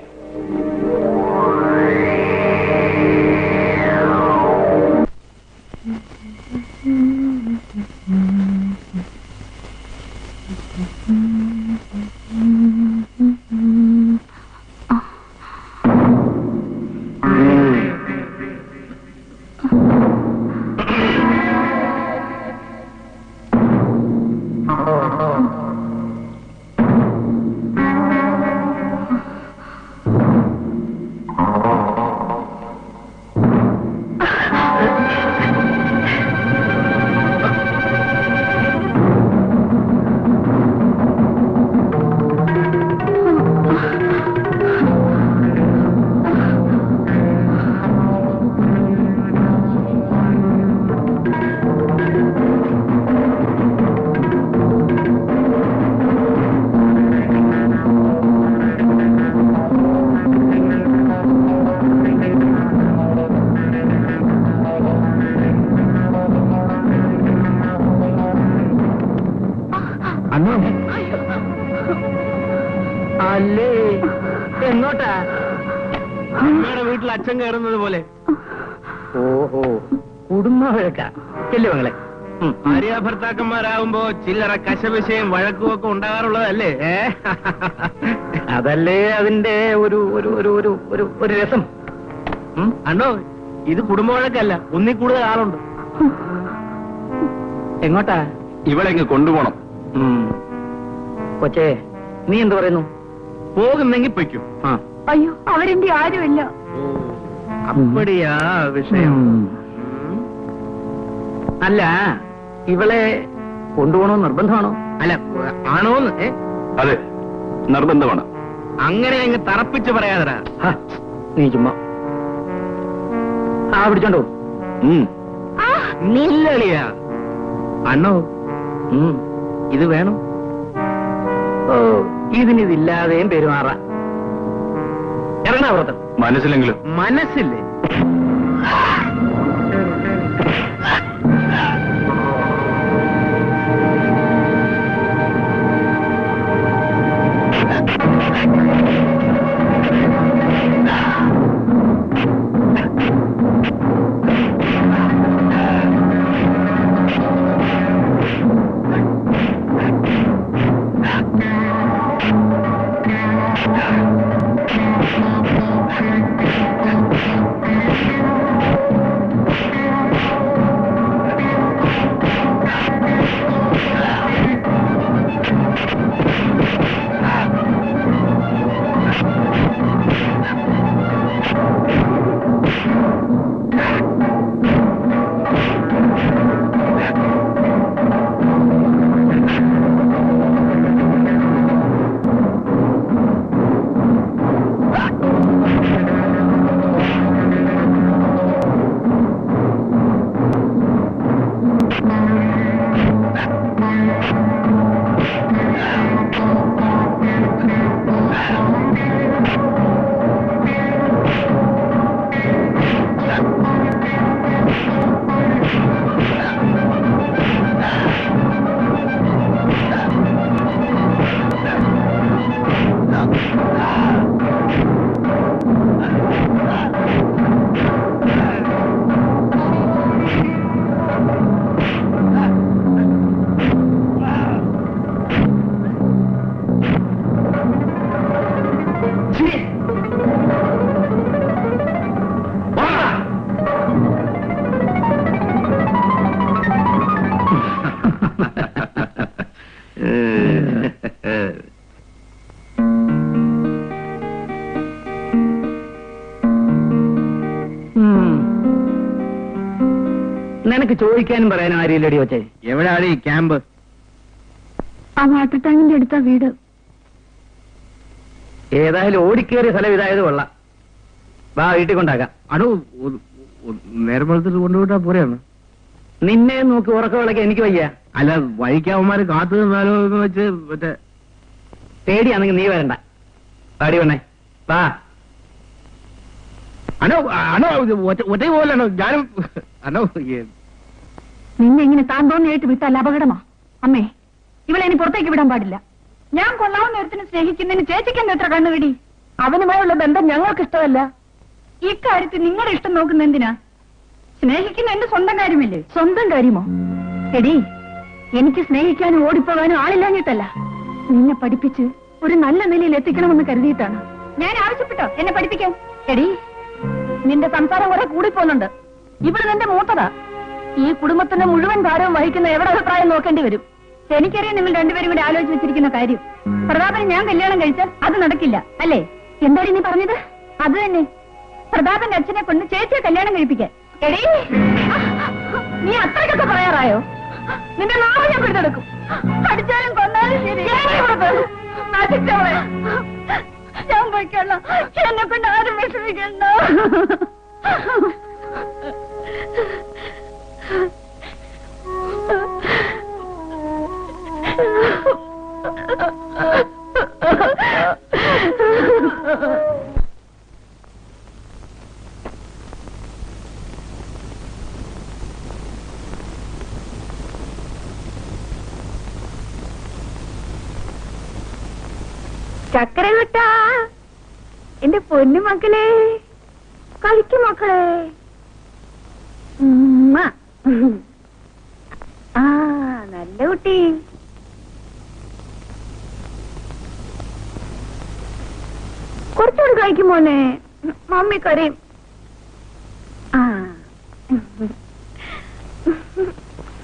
അല്ലേ എങ്ങോട്ടാ? നിങ്ങളുടെ വീട്ടിൽ അച്ഛൻ കയറുന്നത് പോലെ. ഓഹോ, കുടുംബ വഴക്ക ചെല്ലു മകളെ. ഭാര്യ ഭർത്താക്കന്മാരാകുമ്പോ ചില്ലറ കശപിശയും വഴക്കും ഒക്കെ ഉണ്ടാകാറുള്ളതല്ലേ? അതല്ലേ അതിന്റെ ഒരു ഒരു ഒരു ഒരു ഒരു ഒരു രസം. അണ്ടോ, ഇത് കുടുംബ വഴക്കല്ല, ഒന്നിൽ കൂടുതൽ ആളുണ്ട്. എങ്ങോട്ടാ? ഇവളെ ഇങ്ങ് കൊണ്ടുപോകണം. കൊച്ചേ, നീ എന്ത് പറയുന്നു? പോകുന്നെങ്കിൽ പൊയ്ക്കും. അയ്യോ, അവരെന്റെ ആരുമില്ല. അപ്പടിയാ വിഷയം. അല്ല, ഇവളെ കൊണ്ടുപോകണോ നിർബന്ധമാണോ? അല്ല, ആണോന്ന്? അതെ, നിർബന്ധമാണ്. അങ്ങനെ അങ്ങ് തറപ്പിച്ച് പറയാതടാ. നീ ചുമ്മാ പിടിച്ചോണ്ടോ. നില്ലളിയ അണ്ണോ, ഇത് വേണം. ഓ, ഇതിനിതില്ലാതെയും പെരുമാറാം. ഇറങ്ങണ പുറത്ത്. മനസ്സിലെങ്കിലും മനസ്സില്ലേ? നിനക്ക് ചോദിക്കാനും പറയാനും ആരില്ലടി വച്ചേ. എവിടെയാണ് ഈ ക്യാമ്പ്? ആ വാട്ടർ ടാങ്കിന്റെ അടുത്ത വീട്. ഏതായാലും ഓടിക്കേറിയ സ്ഥലം ഇതായത് കൊള്ളാം. വാ, വീട്ടിൽ കൊണ്ടാക്കാം. അടോ, നേരം വെളുത്തിട്ട് കൊണ്ടുപോയിട്ടാ പോരെയാണ്. നിന്നെ നോക്കി ഉറക്ക വിളക്ക് എനിക്ക് വയ്യ. അല്ല, വഴിക്കാവന്മാര് കാത്തു നിന്നാലോ എന്ന് വെച്ച് മറ്റേ പേടിയാണെങ്കിൽ നീ വരണ്ട. പാടി വേണേ വാ. അനോ അനോ ഒറ്റ പോലാണോ ഞാനും അനോ. നിന്നെ ഇങ്ങനെ താൻ തോന്നിയായിട്ട് വിട്ടാൽ അപകടമാ. അമ്മേ, ഇവളെ ഇനി പുറത്തേക്ക് വിടാൻ പാടില്ല. ഞാൻ കൊള്ളാവുന്ന ഒരുത്തിനെ സ്നേഹിക്കുന്നതിന് ചേച്ചിക്കെന്ന് എത്ര കണ്ണുകടി? അവനുമായുള്ള ബന്ധം ഞങ്ങൾക്ക് ഇഷ്ടമല്ല. ഇക്കാര്യത്തിൽ നിങ്ങളുടെ ഇഷ്ടം നോക്കുന്ന എന്തിനാ? സ്നേഹിക്കുന്ന എന്റെ സ്വന്തം കാര്യമില്ലേ? സ്വന്തം കാര്യമോ? എടി, എനിക്ക് സ്നേഹിക്കാനും ഓടിപ്പോകാനും ആളില്ലാഞ്ഞിട്ടല്ല, നിന്നെ പഠിപ്പിച്ച് ഒരു നല്ല നിലയിൽ എത്തിക്കണമെന്ന് കരുതിയിട്ടാണ്. ഞാൻ ആവശ്യപ്പെട്ടോ എന്നെ പഠിപ്പിക്കാൻ? എടി, നിന്റെ സംസാരം കുറെ കൂടിപ്പോന്നുണ്ട്. ഇവിടെ നിന്റെ മൂത്തതാ. ഈ കുടുംബത്തിന്റെ മുഴുവൻ ഭാരവും വഹിക്കുന്ന എവിടെ അഭിപ്രായം നോക്കേണ്ടി വരും. എനിക്കറിയാം നിങ്ങൾ രണ്ടുപേരും കൂടി ആലോചിച്ച് വെച്ചിരിക്കുന്ന കാര്യം. പ്രതാപന് ഞാൻ കല്യാണം കഴിച്ചാൽ അത് നടക്കില്ല, അല്ലേ? എന്താടി നീ പറഞ്ഞത്? അത് തന്നെ, പ്രതാപന്റെ അച്ഛനെ കൊണ്ട് ചേച്ചിയെ കല്യാണം കഴിപ്പിക്കാൻ. എടീ, നീ അത്രയ്ക്കൊക്കെ പറയാറായോ? നിന്റെ നാളെ ഞാൻ പിടിച്ചെടുക്കും. അടിച്ചാലും കൊന്നാലും ശരി. നശിച്ചവളെ, ഞാൻ പോയിക്കോളാം. എന്നെ കൊണ്ട് ആരും വിഷമിക്കണ്ട. ചക്കര കുട്ടാ, എന്റെ പൊന്നു മക്കളെ, കളിക്കും മക്കളെ. ആ, നല്ല കുട്ടി. കുറച്ചുകൂടി കഴിക്കും മോനെ, മമ്മി കരയും. ആ,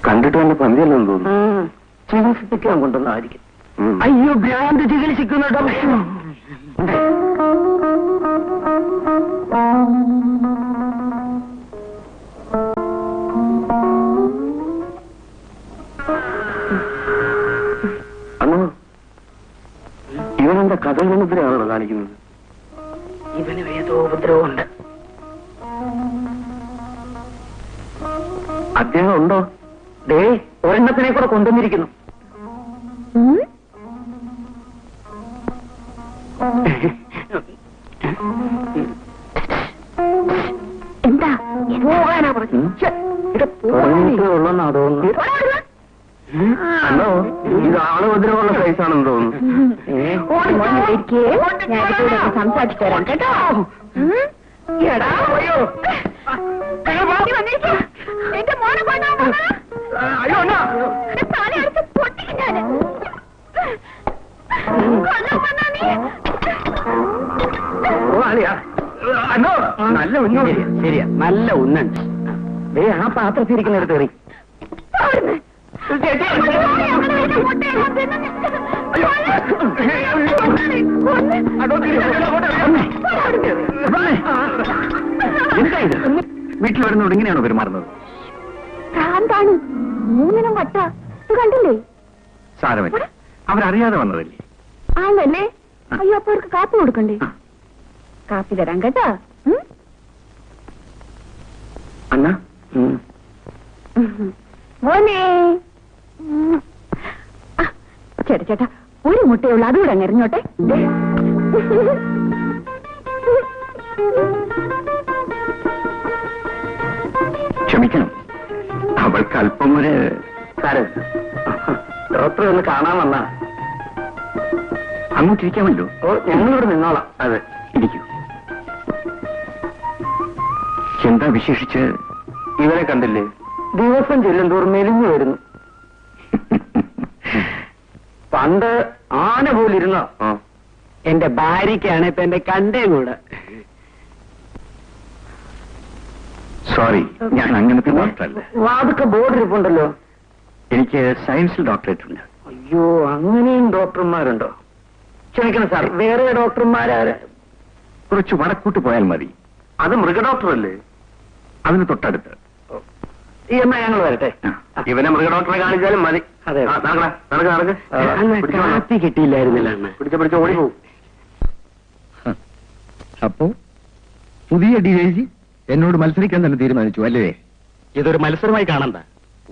കണ്ടിട്ട് വന്ന പന്തിയല്ലെന്ന് തോന്നുന്നു. ചികിത്സിക്കാൻ കൊണ്ടുവന്നായിരിക്കും. അയ്യോ, ഭ്രാന്ത് ചികിത്സിക്കുന്നുണ്ടോ? അണ്ണോ, ഇവനെന്താ കഥകളുപദ്രവമാണോ കാണിക്കുന്നത്? ഇവന് ഏതോ ഉപദ്രവമുണ്ട്. അദ്ദേഹം ഉണ്ടോ? ദേ ഒരെണ്ണത്തിനെ കൂടെ കൊണ്ടുവന്നിരിക്കുന്നു. എന്താ പോകാനാ പറഞ്ഞു. ഉള്ളെന്നാ തോന്നുന്നു. ഇത് ആള് ഉപദ്രവമുള്ള സൈസാണെന്ന് തോന്നുന്നു. ഞാനിവിടെ സംസാരിച്ചു തരാം കേട്ടോ. എന്റെ മോനെ തലയടിച്ച് പൊട്ടിക്കും ഞാന്. നല്ല ഉന്നോ. ശരിയാ, നല്ല ഉന്നുണ്ട്. ദേ ആ പാത്രത്തിരിക്കുന്നിടത്ത് എറി. എന്താ ഇത്? വീട്ടിൽ വരുന്നോട് ഇങ്ങനെയാണോ പെരുമാറുന്നത്? ഭ്രാന്താണ്. മൂന്നിനും വട്ട ഇത് കണ്ടില്ലേ? സാരമില്ല, അവരറിയാതെ വന്നതല്ലേ. ആണല്ലേ? അയ്യോ, അപ്പൊ അവർക്ക് കാപ്പി കൊടുക്കണ്ടേ? കാപ്പി തരാം കേട്ടാ. അന്ന മോനെ ചേട്ടാ ചേട്ടാ, ഒരു മുട്ടയുള്ള അതുകൂടെ അങ്ങ് എറിഞ്ഞോട്ടെ. ക്ഷമിക്കണം, അവൾക്ക് അല്പം ഒരു ഡോക്ടറെ ഒന്ന് കാണാൻ വന്നാ. അങ്ങോട്ടിരിക്കാമല്ലോ. ഓ, ഞങ്ങളിവിടെ നിന്നോളാം. അതെ, ഇരിക്കൂ. എന്താ വിശേഷിച്ച്? ഇവരെ കണ്ടില്ലേ? ദിവസം ചെല്ലും തോറും മെലിഞ്ഞു വരുന്നു. പണ്ട് ആന പോലിരുന്ന എന്റെ ഭാര്യയ്ക്കാണ് ഇപ്പൊ എന്റെ കണ്ടേ കൂടെ. സോറി, ഞാൻ അങ്ങനത്തെ ഡോക്ടറല്ല. വാതൊക്കെ ബോർഡ് ഇരിപ്പുണ്ടല്ലോ. എനിക്ക് സയൻസിൽ ഡോക്ടറേറ്റ് ഉണ്ട്. അയ്യോ, അങ്ങനെയും ഡോക്ടർമാരുണ്ടോ? ക്ഷമിക്കണം സാർ, വേറെ ഡോക്ടർമാരാര്? കുറച്ച് വടക്കൂട്ട് പോയാൽ മതി. അത് മൃഗഡോക്ടറല്ലേ? അതിന് തൊട്ടടുത്ത്. എന്നാ ഞങ്ങൾ വരട്ടെ. ഇവനെ മൃഗഡോക്ടറെ കാണിച്ചാലും മതി. അതെ. നടക്ക്. കാപ്പി കിട്ടിയില്ലായിരുന്നില്ല അണ്ണ. പിടിച്ച ഓടി പോകും. അപ്പോ പുതിയ DIG എന്നോട് മത്സരിക്കാൻ തന്നെ തീരുമാനിച്ചു അല്ലേ? ഇതൊരു മത്സരമായി കാണണ്ട,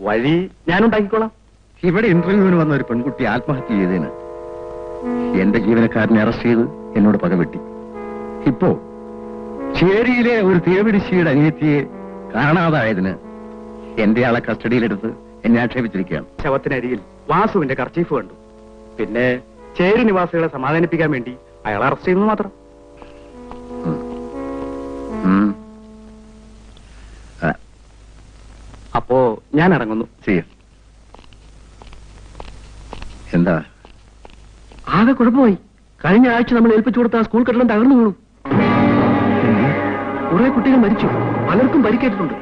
വഴി ഞാനുണ്ടാക്കിക്കോളാം. ഇവിടെ ഇന്റർവ്യൂവിന് വന്ന ഒരു പെൺകുട്ടി ആത്മഹത്യ ചെയ്തതിന് എന്റെ ജീവനക്കാരനെ അറസ്റ്റ് ചെയ്ത് എന്നോട് പകവെട്ടി. ഇപ്പോ ചേരിയിലെ ഒരു തീവടിശിയുടെ അനിയത്തിയെ കാണാതായതിന് എന്റെ ആളെ കസ്റ്റഡിയിലെടുത്ത് എന്നെ ആക്ഷേപിച്ചിരിക്കുകയാണ്. ശവത്തിനരികിൽ വാസുവിന്റെ കർച്ചീഫ് കണ്ടു. പിന്നെ ചേരി നിവാസികളെ സമാധാനിപ്പിക്കാൻ വേണ്ടി അയാൾ അറസ്റ്റ് ചെയ്യുന്നു മാത്രം. അപ്പോ ഞാൻ ഇറങ്ങുന്നു. എന്താ ആകെ കുഴപ്പമായി. കഴിഞ്ഞ ആഴ്ച നമ്മൾ ഏൽപ്പിച്ചു കൊടുത്ത സ്കൂൾ കെട്ടിടം തകർന്നു വീണു. കുറെ കുട്ടികൾ മരിച്ചു, പലർക്കും പരിക്കേറ്റിട്ടുണ്ട്.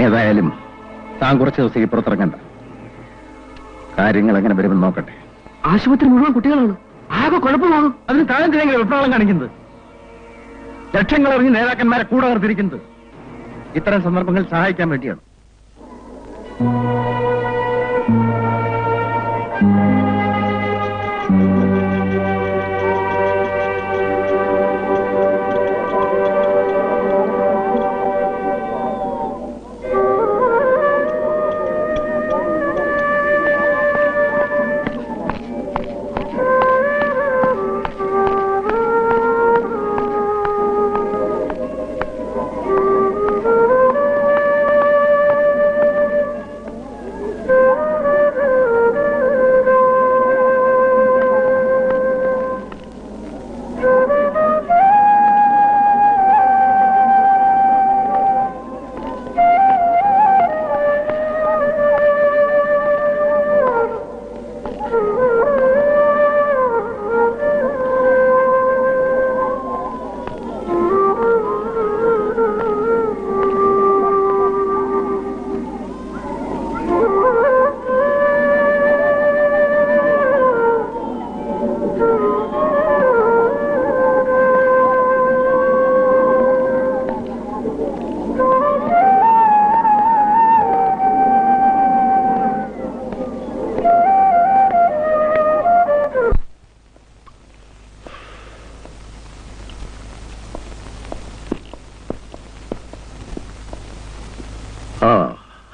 ഏതായാലും താൻ കുറച്ച് ദിവസം പുറത്തിറങ്ങണ്ട. കാര്യങ്ങൾ എങ്ങനെ വരുമെന്ന് നോക്കട്ടെ. ആശുപത്രി മുഴുവൻ കുട്ടികളാണ്, ആകെ കുഴപ്പമാകും. അതിന് താൻ എന്തിനെങ്കിലും വിപ്ലവം കാണിക്കുന്നത്? ലക്ഷങ്ങൾ എറിഞ്ഞ് നേതാക്കന്മാരെ കൂടെ നിർത്തിയിരിക്കുന്നത് ഇത്തരം സന്ദർഭങ്ങൾ സഹായിക്കാൻ വേണ്ടിയാണ്.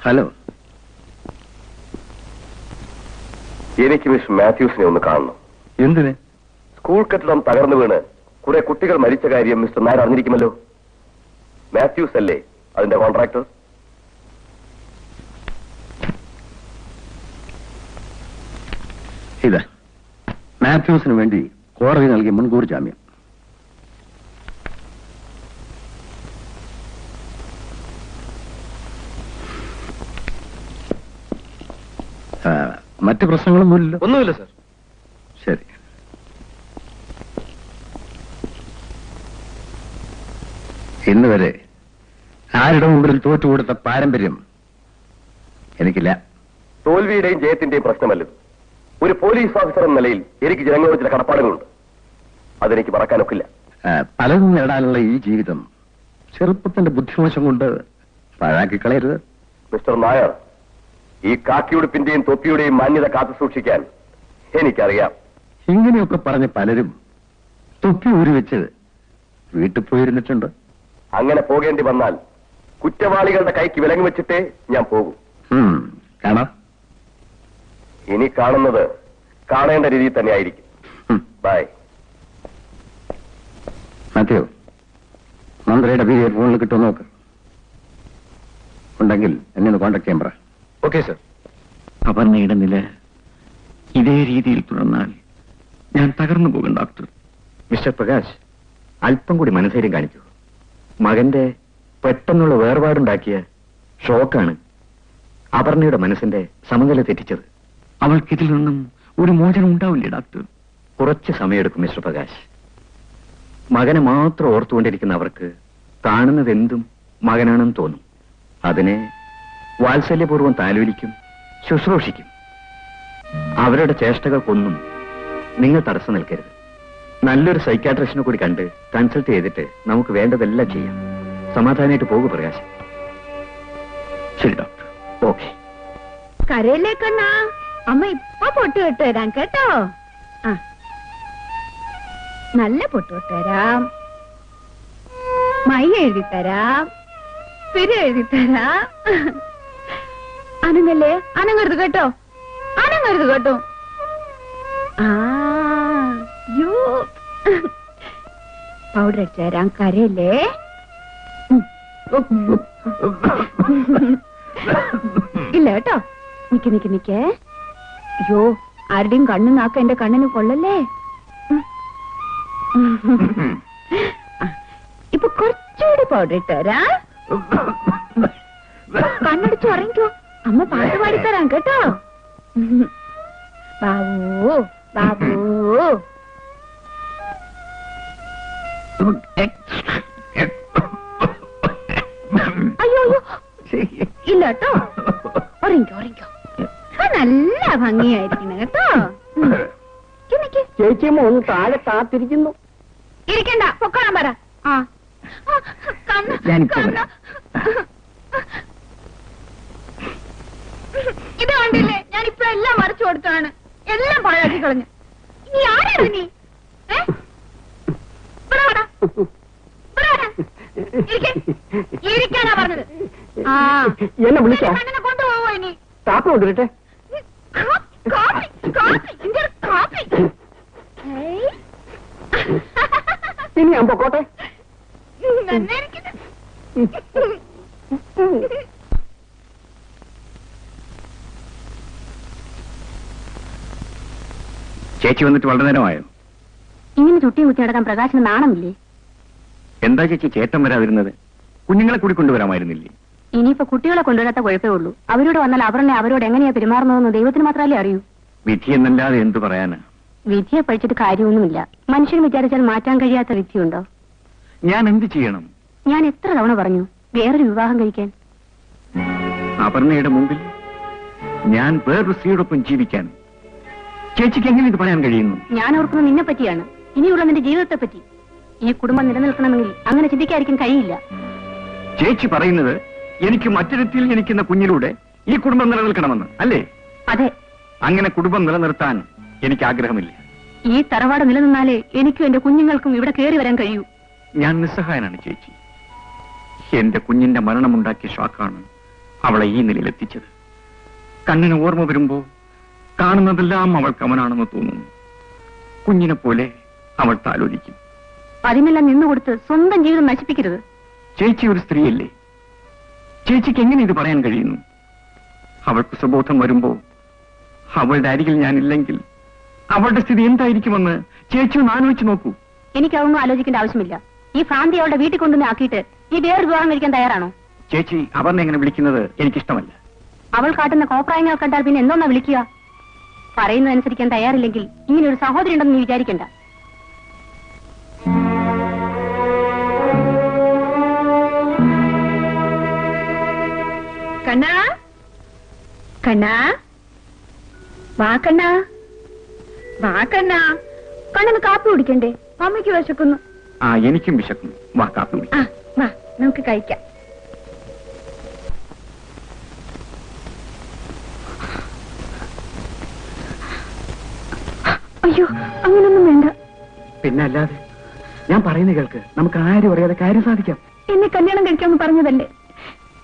ഹലോ. എനിക്ക് മിസ് മാത്യൂസിനെ ഒന്ന് കാണണം. എന്തിന്? സ്കൂൾ കെട്ടിടം തകർന്നു വീണ് കുറെ കുട്ടികൾ മരിച്ച കാര്യം മിസ്റ്റർ നായർ അറിഞ്ഞിരിക്കുമല്ലോ. മാത്യൂസ് അല്ലേ അതിന്റെ കോൺട്രാക്ടർ? ഇതാ മാത്യൂസിന് വേണ്ടി കോടതി നൽകിയ മുൻകൂർ ജാമ്യം. മറ്റ് പ്രശ്നങ്ങളൊന്നുമില്ലല്ലോ? ഒന്നുമില്ല സർ. ശരി. ഇന്ന് വരെ ആരുടെ മുമ്പിലും തോറ്റുകൊടുത്ത പാരമ്പര്യം എനിക്കില്ല. തോൽവിയുടെയും ജയത്തിന്റെയും പ്രശ്നമല്ലത്. ഒരു പോലീസ് ഓഫീസർ എന്ന നിലയിൽ എനിക്ക് ജനങ്ങളോട് ചില കടപ്പാടുകളുണ്ട്. അതെനിക്ക് മറക്കാനൊക്കില്ല. പലതും നേടാനുള്ള ഈ ജീവിതം ചെറുപ്പത്തിന്റെ ബുദ്ധിമോശം കൊണ്ട് പാഴാക്കി കളയരുത്. മിസ്റ്റർ നായർ, ഈ കാക്കിയുടുപ്പിന്റെയും തൊപ്പിയുടെയും മാന്യത കാത്തു സൂക്ഷിക്കാൻ എനിക്കറിയാം. ഇങ്ങനെയൊക്കെ പറഞ്ഞ് പലരും തൊപ്പി ഊരിവെച്ച് വീട്ടിൽ പോയിരുന്നിട്ടുണ്ട്. അങ്ങനെ പോകേണ്ടി വന്നാൽ കുറ്റവാളികളുടെ കൈക്ക് വിലങ്ങ് വെച്ചിട്ടേ ഞാൻ പോകും. കാണാം. ഇനി കാണുന്നത് കാണേണ്ട രീതിയിൽ തന്നെ ആയിരിക്കും. ബൈ. മാത്യു, മന്ത്രിയുടെ പേര് ഫോണിൽ കിട്ടുമോ നോക്ക്. ഉണ്ടെങ്കിൽ എന്നെ ഒന്ന് കോണ്ടാക്ട് ചെയ്യാൻ പറ. Okay sir. അപർണയുടെ നില ഇതേ രീതിയിൽ തുടർന്നാൽ ഞാൻ തകർന്നു പോകും ഡോക്ടർ. മിസ്റ്റർ പ്രകാശ്, അല്പം കൂടി മനധൈര്യം കാണിക്കൂ. മകന്റെ പെട്ടെന്നുള്ള വേർപാടുണ്ടാക്കിയ ഷോക്കാണ് അപർണയുടെ മനസ്സിന്റെ സമനില തെറ്റിച്ചത്. അവൾക്കിതിൽ നിന്നും ഒരു മോചനം ഉണ്ടാവില്ലേ ഡോക്ടർ? കുറച്ച് സമയമെടുക്കും മിസ്റ്റർ പ്രകാശ്. മകനെ മാത്രം ഓർത്തുകൊണ്ടിരിക്കുന്ന അവർക്ക് കാണുന്നതെന്തും മകനാണെന്ന് തോന്നും. അതിനെ വാത്സല്യപൂർവ്വം താലോലിക്കും, ശുശ്രൂഷിക്കും. അവരുടെ ചേഷ്ടകൾക്കൊന്നും നിങ്ങൾ തടസ്സം നിൽക്കരുത്. നല്ലൊരു സൈക്കാട്രിസ്റ്റിനെ കൂടി കണ്ട് കൺസൾട്ട് ചെയ്തിട്ട് നമുക്ക് വേണ്ടതെല്ലാം ചെയ്യാം. സമാധാനമായിട്ട് പോകൂ പ്രകാശ്. ശരി ഡോക്ടർ. ഓക്കെ. കരയില്ലേ കണ്ണാ, അമ്മ ഇപ്പൊ പൊട്ട് വിട്ട് തരാം കേട്ടോ. ആ, നല്ല പൊട്ട് വിട്ട് തരാം, മൈ എഴുതി തരാം, പിരി എഴുതി തരാം. അനങ്ങല്ലേ, അനങ്ങരുത് കേട്ടോ, അനങ്ങരുത് കേട്ടോ. ആ യോ, പൗഡർ അടിച്ചു തരാം, കരയല്ലേ. ഇല്ല കേട്ടോ, നിക്ക് നിക്ക് നിക്കേ. അയ്യോ, ആരുടെയും കണ്ണു നാക്ക എന്റെ കണ്ണിന് കൊള്ളല്ലേ. ഇപ്പൊ കുറച്ചുകൂടി പൗഡർ ഇട്ടുതരാ. കണ്ണടിച്ചു ഉറങ്ങിക്കോ, അമ്മ പാട്ട് പാടിത്തരാം കേട്ടോ. ബാബു ബാബു. അയ്യോ അയ്യോ, ഇല്ല കേട്ടോ, ഉറങ്ങിക്കോ ഉറങ്ങിക്കോ. നല്ല ഭംഗിയായിരിക്കണം കേട്ടോ. ചേച്ചിയമ്മ ഒന്ന് താഴെ കാത്തിരിക്കുന്നു. ഇരിക്കണ്ട, പൊക്കണം പറ. ആ, ഇത് കണ്ടില്ലേ, ഞാനിപ്പോ എല്ലാം മറിച്ചു കൊടുത്താണ്, എല്ലാം പാഴാക്കി കളഞ്ഞു. നീ ആരാണ് നീ? ഇരിക്കാനാ പറഞ്ഞത്. ആ, എന്നെ വിളിക്കാം. കണ്ണിനെ കൊണ്ടുപോവോ ഇനി? കാപ്പി കൊണ്ടുവരട്ടെ. ഇനി ഞാൻ പൊക്കോട്ടെ. ചേച്ചി വന്നിട്ട് വളരെ നേരമായോ? ഇങ്ങനെ ചുട്ടി കുത്തി നടക്കാൻ പ്രകാശന് നാണമില്ലേ? എന്താ ചേച്ചി ചേട്ടൻ വരാതിരുന്നത്? കുഞ്ഞുങ്ങളെ കൂടി കൊണ്ടുവരാമായിരുന്നില്ലേ? ഇനിയിപ്പോ കുട്ടികളെ കൊണ്ടുവരാത്ത കുഴപ്പമേ ഉള്ളൂ. അവരോട് വന്നാൽ അവരുടെ അവരോട് എങ്ങനെയാ പെരുമാറുന്നതെന്ന് ദൈവത്തിന് മാത്രമല്ലേ അറിയൂ. വിധി എന്നല്ലാതെ എന്തു പറയാനാ? വിധിയെ പഠിച്ചിട്ട് കാര്യമൊന്നുമില്ല. മനുഷ്യൻ വിചാരിച്ചാൽ മാറ്റാൻ കഴിയാത്ത വിധിയുണ്ടോ? ഞാൻ എന്ത് ചെയ്യണം? ഞാൻ എത്ര തവണ പറഞ്ഞു വേറൊരു വിവാഹം കഴിക്കാൻ. അപർണയുടെ മുമ്പിൽ ഞാൻ വേറൊരു സ്ത്രീയോടൊപ്പം ജീവിക്കാൻ ചേച്ചിക്ക് എങ്ങനെ ഇത് പറയാൻ കഴിയുന്നു? ഞാൻ ഓർക്കുന്നത് നിന്നെ പറ്റിയാണ്, ഇനിയുള്ള നിന്റെ ജീവിതത്തെ പറ്റി. ഈ കുടുംബം നിലനിൽക്കണമെങ്കിൽ അങ്ങനെ ചിന്തിക്കാതിരിക്കാൻ കഴിയില്ല. ചേച്ചി പറയുന്നത് എനിക്ക് മറ്റൊരുത്തിൽ ജനിക്കുന്ന കുഞ്ഞിലൂടെ ഈ കുടുംബം നിലനിൽക്കണമെന്ന് അല്ലേ? അതെ. അങ്ങനെ കുടുംബം നിലനിർത്താൻ എനിക്ക് ആഗ്രഹമില്ല. ഈ തറവാട് നിലനിന്നാലേ എനിക്കും എന്റെ കുഞ്ഞുങ്ങൾക്കും ഇവിടെ കയറി വരാൻ കഴിയൂ. ഞാൻ നിസ്സഹായനാണ് ചേച്ചി. എന്റെ കുഞ്ഞിന്റെ മരണമുണ്ടാക്കിയ ഷോക്കാണ് അവളെ ഈ നിലയിലെത്തിച്ചത്. കണ്ണിന് ഓർമ്മ വരുമ്പോ കാണുന്നതെല്ലാം അവൾക്ക് അവനാണെന്ന് തോന്നുന്നു. കുഞ്ഞിനെ പോലെ അവൾ താലോലിക്കും. അതിനെല്ലാം നിന്നുകൊടുത്ത് സ്വന്തം ജീവിതം നശിപ്പിക്കരുത്. ചേച്ചി ഒരു സ്ത്രീയല്ലേ? ചേച്ചിക്ക് എങ്ങനെ ഇത് പറയാൻ കഴിയുന്നു? അവൾക്ക് സുബോധം വരുമ്പോ അവളുടെ അരികിൽ ഞാനില്ലെങ്കിൽ അവളുടെ സ്ഥിതി എന്തായിരിക്കുമെന്ന് ചേച്ചി ഒന്ന് ആലോചിച്ച് നോക്കൂ. എനിക്കതൊന്നും ആലോചിക്കേണ്ട ആവശ്യമില്ല. ഈ ഭ്രാന്തി അവളുടെ വീട്ടിൽ കൊണ്ടുവന്ന് ആക്കിയിട്ട് ഈ വേറെ വിവാഹം കഴിക്കാൻ തയ്യാറാണോ? ചേച്ചി അവനെ എങ്ങനെ വിളിക്കുന്നത് എനിക്കിഷ്ടമല്ല. അവൾ കാട്ടുന്ന കോപ്രായങ്ങൾ കണ്ടാൽ പിന്നെ എന്തോന്നാ വിളിക്കുക? പറയുന്നതനുസരിക്കാൻ തയ്യാറില്ലെങ്കിൽ ഇങ്ങനെ ഒരു സഹോദരി ഉണ്ടെന്ന് നീ വിചാരിക്കണ്ട. കണ്ണാ, കണ്ണാ, വാ കണ്ണാ, വാ കണ്ണാ. കണ്ണന് കാപ്പി കുടിക്കണ്ടേ? അമ്മയ്ക്ക് വിശക്കുന്നു. ആ, എനിക്കും വിശക്കുന്നു. വാ കാപ്പി കുടി. ആ, വാ നമുക്ക് കഴിക്കാം. അയ്യോ, അങ്ങനൊന്നും വേണ്ട. പിന്നെ അല്ലാതെ ഞാൻ പറയുന്ന കേൾക്ക്. നമുക്ക് ആരും അറിയാതെ കാര്യം സാധിക്കാം. എന്നെ കല്യാണം കഴിക്കാമെന്ന് പറഞ്ഞതല്ലേ?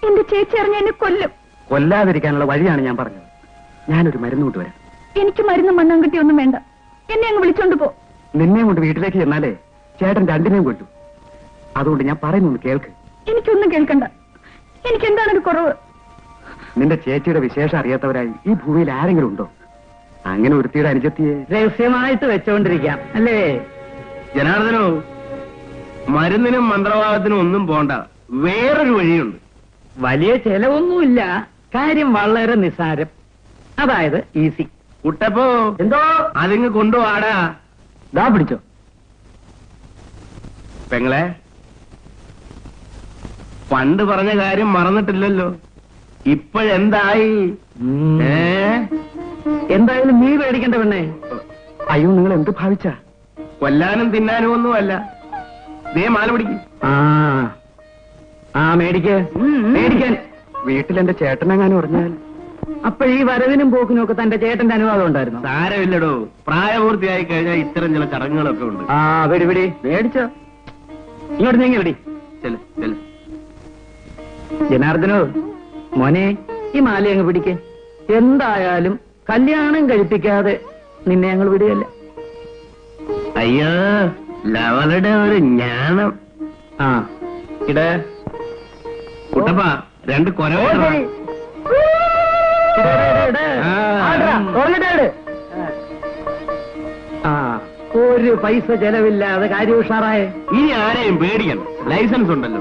എന്റെ ചേച്ചി അറിഞ്ഞ എന്നെ കൊല്ലും. കൊല്ലാതിരിക്കാനുള്ള വഴിയാണ് ഞാൻ പറഞ്ഞത്. ഞാനൊരു മരുന്ന് കൊണ്ടുവരാം. എനിക്ക് മരുന്ന് മണ്ണാങ്കട്ടിയൊന്നും വേണ്ട. എന്നെ അങ്ങ് വിളിച്ചോണ്ട് പോ. നിന്നെ കൊണ്ട് വീട്ടിലേക്ക് ചെന്നാലേ ചേട്ടൻ രണ്ടിനെയും കൊല്ലും. അതുകൊണ്ട് ഞാൻ പറയുന്നൊന്ന് കേൾക്ക്. എനിക്കൊന്നും കേൾക്കണ്ട. എനിക്ക് എന്താണ് ഒരു കുറവ്? നിന്റെ ചേച്ചിയുടെ വിശേഷം അറിയാത്തവരായി ഈ ഭൂമിയിൽ ആരെങ്കിലും ഉണ്ടോ? അങ്ങനെ ഒരുത്തിയുടെ അനുജത്തിയെ രഹസ്യമായിട്ട് വെച്ചോണ്ടിരിക്കാം അല്ലേ? ജനാർദ്ദനോ, മരുന്നിനും മന്ത്രവാദത്തിനും ഒന്നും പോണ്ട. വേറൊരു വഴിയുണ്ട്. വലിയ ചെലവൊന്നുമില്ല. കാര്യം വളരെ നിസ്സാരം. അതായത് ഈസി. കുട്ടപ്പോ, എന്തോ അതിങ്ങ് കൊണ്ടുപോടാ. ദാ പിടിച്ചോ. പെങ്ങളെ, പണ്ട് പറഞ്ഞ കാര്യം മറന്നിട്ടില്ലല്ലോ. ഇപ്പോഴെന്തായി? എന്തായാലും നീ പേടിക്കണ്ട പെണ്ണേ. അയ്യോ, നിങ്ങൾ എന്ത് ഭാവിച്ച? കൊല്ലാനും തിന്നാനും ഒന്നുമല്ല. ദേ മാല പിടിക്ക്. മേടിക്ക്. മേടിക്കാൻ വീട്ടിലെന്റെ ചേട്ടനെങ്ങാനും പറഞ്ഞാൽ അപ്പൊ ഈ വരവിനും പോക്കിനും ഒക്കെ തന്റെ ചേട്ടന്റെ അനുവാദം ഉണ്ടായിരുന്നു. സാരമില്ലടോ, പ്രായപൂർത്തിയായി കഴിഞ്ഞാൽ ഇത്തരം ചില ചടങ്ങുകളൊക്കെ ഉണ്ട്. പിടി മേടിച്ചോ. ഇങ്ങോട്ട് നീങ്ങി പിടി. ചെല് ചെല്. ജനാർദ്ദനോ, മോനെ, ഈ മാല അങ്ങ് പിടിക്ക്. എന്തായാലും കല്യാണം കഴിപ്പിക്കാതെ നിന്നെ ഞങ്ങൾ വിടുകയല്ല. അയ്യോ, ലവളുടെ ഒരു ജ്ഞാനം. ഇടേ കുട്ടപ്പ, രണ്ട് കൊരവ. ഒരു പൈസ ചെലവില്ലാതെ കാര്യം ഉഷാറായേ. ഇനി ആരെയും പേടിക്കണം. ലൈസൻസ് ഉണ്ടല്ലോ.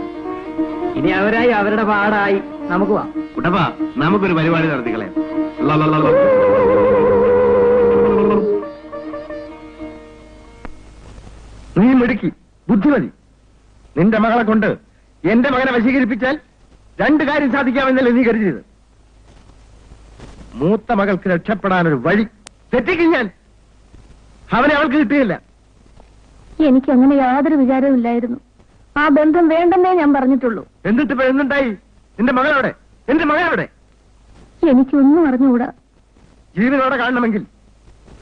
ഇനി അവരായി അവരുടെ പാടായി. നമുക്ക് വാ കുട്ടപ്പ, നമുക്കൊരു പരിപാടി നടത്തിക്കളയാം. നീ മിടുക്കി, ബുദ്ധിമതി. നിന്റെ മകളെ കൊണ്ട് എന്റെ മകനെ വശീകരിപ്പിച്ചാൽ രണ്ട് കാര്യം സാധിക്കാമെന്നല്ലേ നീ കരുതിയത്? മൂത്ത മകൾക്ക് രക്ഷപ്പെടാനൊരു വഴി തെറ്റിക്കും ഞാൻ. അവനെ അവൾക്ക് കിട്ടുകയില്ല. എനിക്ക് അങ്ങനെ യാതൊരു വിചാരവും ഇല്ലായിരുന്നു. ആ ബന്ധം വേണ്ടെന്നേ ഞാൻ പറഞ്ഞിട്ടുള്ളൂ. എന്നിട്ടിപ്പോ എന്തുണ്ടായി? നിന്റെ മകളവിടെ? എന്റെ മകളവിടെ? എനിക്കൊന്നും അറിഞ്ഞുകൂടാ. ജീവനോടെ കാണണമെങ്കിൽ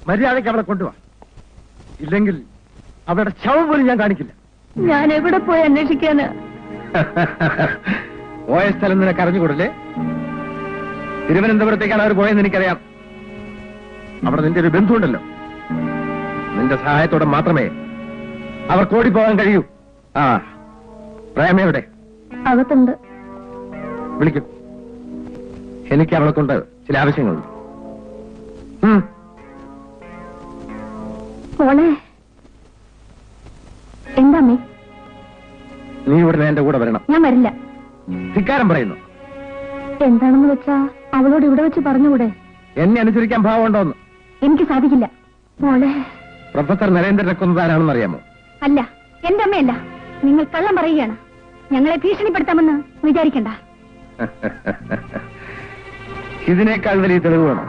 മര്യാദയ്ക്ക് അവളെ കൊണ്ടുപോവാ. ഇല്ലെങ്കിൽ അവരുടെ ശവം പോലും ഞാൻ കാണിക്കില്ല. ഞാൻ എവിടെ പോയി അന്വേഷിക്കാന്? പോയ സ്ഥലം നിനക്ക് അറിഞ്ഞുകൂടല്ലേ? തിരുവനന്തപുരത്തേക്കാണ് അവർ പോയെന്ന് എനിക്കറിയാം. അവിടെ നിന്റെ ഒരു ബന്ധുണ്ടല്ലോ. നിന്റെ സഹായത്തോടെ മാത്രമേ അവർക്ക് ഓടിപ്പോകാൻ കഴിയൂ. പ്രേമയുടെ അകത്തുണ്ട്. വിളിക്കും. എനിക്ക് അവളെ കൊണ്ട് ചില ആവശ്യങ്ങളുണ്ട്. മോളെ, എന്താമ്മേ? നീ ഇവിടെ എന്റെ കൂടെ വരണം. ഞാൻ വരില്ല. ധിക്കാരം പറയുന്നു. എന്താണെന്ന് വെച്ചാ അവളോട് ഇവിടെ വെച്ച് പറഞ്ഞുകൂടെ? എന്നെ അനുസരിക്കാൻ ഭാവമുണ്ടോന്ന്? എനിക്ക് സാധിക്കില്ല മോളെ. പ്രൊഫസർ നരേന്ദ്രനെ കൊന്നതാരാണെന്ന് അറിയാമോ? അല്ല, എന്റെ അമ്മയല്ല. നിങ്ങൾ കള്ളം പറയുകയാണ്. ഞങ്ങളെ ഭീഷണിപ്പെടുത്താമെന്ന് വിചാരിക്കണ്ട. ഇതിനേക്കാൾ വലിയ തെളിവ് വേണം.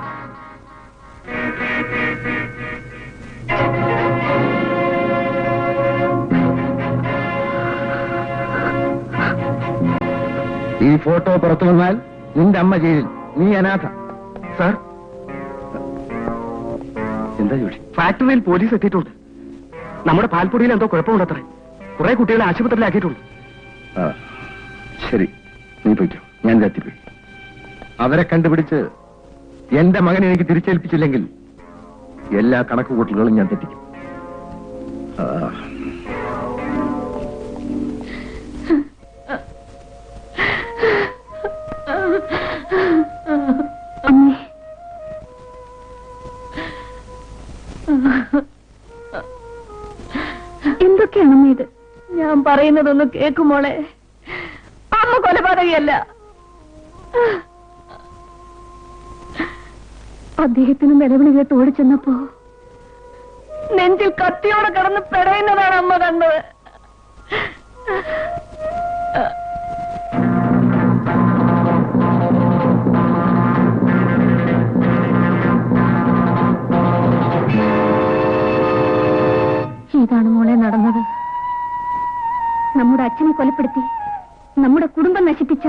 ഈ ഫോട്ടോ പുറത്തു വന്നാൽ നിന്റെ അമ്മ ജയിലിൽ, നീ അനാഥ. സാർ, എന്താ ജോഷി? ഫാക്ടറിയിൽ പോലീസ് എത്തിയിട്ടുണ്ട്. നമ്മുടെ പാൽപ്പൊടിയിൽ എന്തോ കുഴപ്പമുണ്ടത്രേ. കുറെ കുട്ടികളെ ആശുപത്രിയിലാക്കിയിട്ടുണ്ട്. ശരി, നീ പോയിക്കോ. ഞാൻ എത്തിപ്പോയി. അവരെ കണ്ടുപിടിച്ച് എന്റെ മകനെ എനിക്ക് തിരിച്ചേൽപ്പിച്ചില്ലെങ്കിൽ എല്ലാ കണക്കുകൂട്ടലുകളും ഞാൻ തെറ്റിക്കും. അമ്മേ, എന്തൊക്കെയാണ് അമ്മ ഇത്? ഞാൻ പറയുന്നതൊന്ന് കേക്കുമോളെ. അമ്മ കൊലപാതകയല്ല. അദ്ദേഹത്തിന് നിലവിളി കേട്ട് ഓടിച്ചെന്നപ്പോ നെഞ്ചിൽ കത്തിയോടെ കടന്ന് പെടയുന്നതാണ് അമ്മ കണ്ടത്. ഇതാണ് മോളെ നടന്നത്. നമ്മുടെ അച്ഛനെ കൊലപ്പെടുത്തി നമ്മുടെ കുടുംബം നശിപ്പിച്ച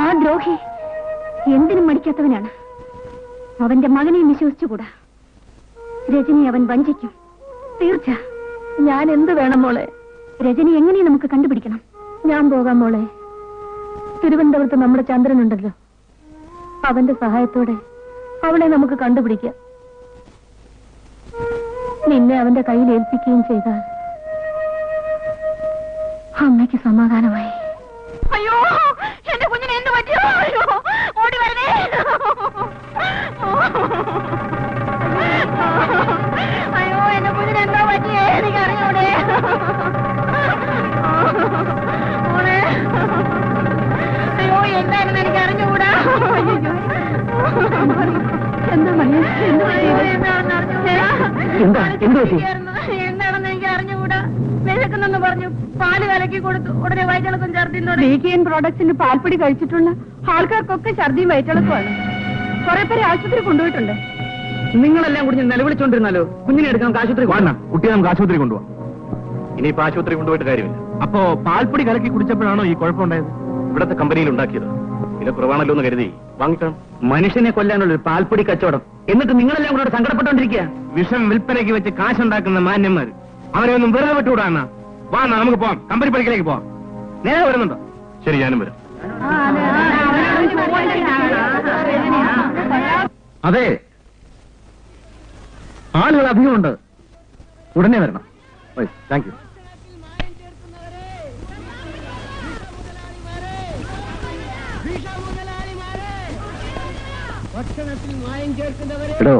ആ ദ്രോഹി എന്തിനും മടിക്കാത്തവനാണ്. അവന്റെ മകനെയും വിശ്വസിച്ചുകൂടാ. രജനി അവൻ വഞ്ചിക്കും, തീർച്ച. ഞാൻ എന്ത് വേണം മോളെ? രജനി എങ്ങനെയും നമുക്ക് കണ്ടുപിടിക്കണം. ഞാൻ പോകാം മോളെ. തിരുവനന്തപുരത്ത് നമ്മുടെ ചന്ദ്രനുണ്ടല്ലോ, അവന്റെ സഹായത്തോടെ അവളെ നമുക്ക് കണ്ടുപിടിക്കാം. നിന്നെ അവന്റെ കയ്യിൽ ഏൽപ്പിക്കുകയും ചെയ്താൽ അമ്മയ്ക്ക് സമാധാനമായി. അയ്യോ, എന്റെ കുഞ്ഞിന് എന്ത് പറ്റിയോ? അയ്യോ, ഓടി വരണേ. അയ്യോ, എന്റെ കുഞ്ഞിന് എന്താ പറ്റിയേ? എനിക്ക് അറിഞ്ഞൂടെ. അയ്യോ, എന്തായിരുന്നു എനിക്ക് അറിഞ്ഞുകൂടാ. എന്താ മണിയ? എന്താണെന്ന് എനിക്ക് അറിഞ്ഞുകൂടാ. വിശക്കുന്നെന്ന് പറഞ്ഞു പാല് കലക്കി കൊടുത്തു. ഉടനെ വയറ്റിളക്കം ഛർദിനോട്. BKN പ്രോഡക്ട്സിന്റെ പാൽപ്പൊടി കഴിച്ചിട്ടുള്ള ആൾക്കാർക്കൊക്കെ ഛർദിയും വയറ്റിളക്കമാണ്. കുറെ പേരെ ആശുപത്രി കൊണ്ടുപോയിട്ടുണ്ട്. നിങ്ങളെല്ലാം കൂടി നിലവിളിച്ചോണ്ടിരുന്നാലോ? കുഞ്ഞിനെ എടുക്കാൻ നമുക്ക് ആശുപത്രി വേണ്ട, കുട്ടിയെ നമുക്ക് ആശുപത്രി കൊണ്ടുപോകാം. ഇനിയിപ്പോ ആശുപത്രി കൊണ്ടുപോയിട്ട് കാര്യമില്ല. അപ്പോ പാൽപ്പൊടി കലക്കി കുടിച്ചപ്പോഴാണോ ഈ കുഴപ്പമുണ്ടായത്? ഇവിടത്തെ കമ്പനിയിൽ ഉണ്ടാക്കിയത്. വില കുറവാണല്ലോ എന്ന് കരുതി വാങ്ങിക്കണം. മനുഷ്യനെ കൊല്ലാനുള്ള ഒരു പാൽപ്പൊടി കച്ചവടം. എന്നിട്ട് നിങ്ങളെല്ലാം കൂടെ സങ്കടപ്പെട്ടോണ്ടിരിക്കുക. വിഷം വിൽപ്പനയ്ക്ക് വെച്ച് കാശുണ്ടാക്കുന്ന മാന്യന്മാർ, അവരെ ഒന്നും വെറുതെ വിട്ടുകൂടാണ്. വാ, നമുക്ക് പോവാം. കമ്പനി പണിക്കിലേക്ക് പോവാം. നേരെ വരുന്നുണ്ടോ? ശരി, ഞാനും വരും. അതെ, ആളുകൾ അധികമുണ്ട്. ഉടനെ വരണം. Thank you. എടോ,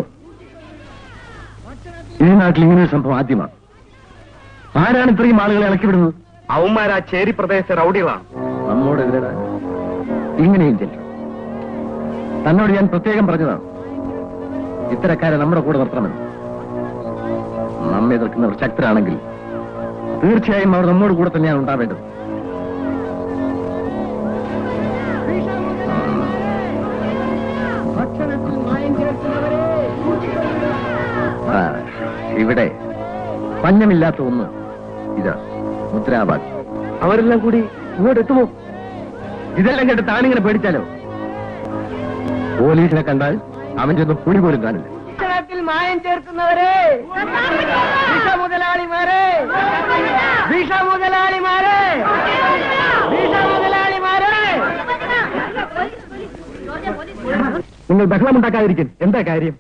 ഈ നാട്ടിൽ ഇങ്ങനൊരു സംഭവം ആദ്യമാണ്. ആരാണ് ഇത്രയും ആളുകളെ ഇളക്കിവിടുന്നത്? അവന്മാരാ ചേരി പ്രദേശ റൗഡികളാണ്. നമ്മോടെതിരെ ഇങ്ങനെയും ചെല്ലും. തന്നോട് ഞാൻ പ്രത്യേകം പറഞ്ഞതാണ്, ഇത്തരക്കാരെ നമ്മുടെ കൂടെ നിർത്തണമെന്ന്. നമ്മെ എതിർക്കുന്നവർ ശക്തരാണെങ്കിൽ തീർച്ചയായും അവർ നമ്മോട് കൂടെ തന്നെയാണ് ഉണ്ടാവേണ്ടത്. ഇവിടെ പഞ്ഞമില്ലാത്ത ഒന്ന് ഇതാ മുദ്രാവാക്യം. അവരെല്ലാം കൂടി ഇങ്ങോട്ട് എത്തുമോ? ഇതെല്ലാം കേട്ട് താനിങ്ങനെ പേടിച്ചാലോ? പോലീസിനെ കണ്ടാൽ അവന്റെ ഒന്നും പുളി പോലും കാണില്ല. മായം ചേർക്കുന്നവരെ, മുതലാളിമാരെ, മുതലാളിമാരെ, മുതലാളിമാരെ, നിങ്ങൾ ബഹളമുണ്ടാക്കാതിരിക്കും. എന്താ കാര്യം?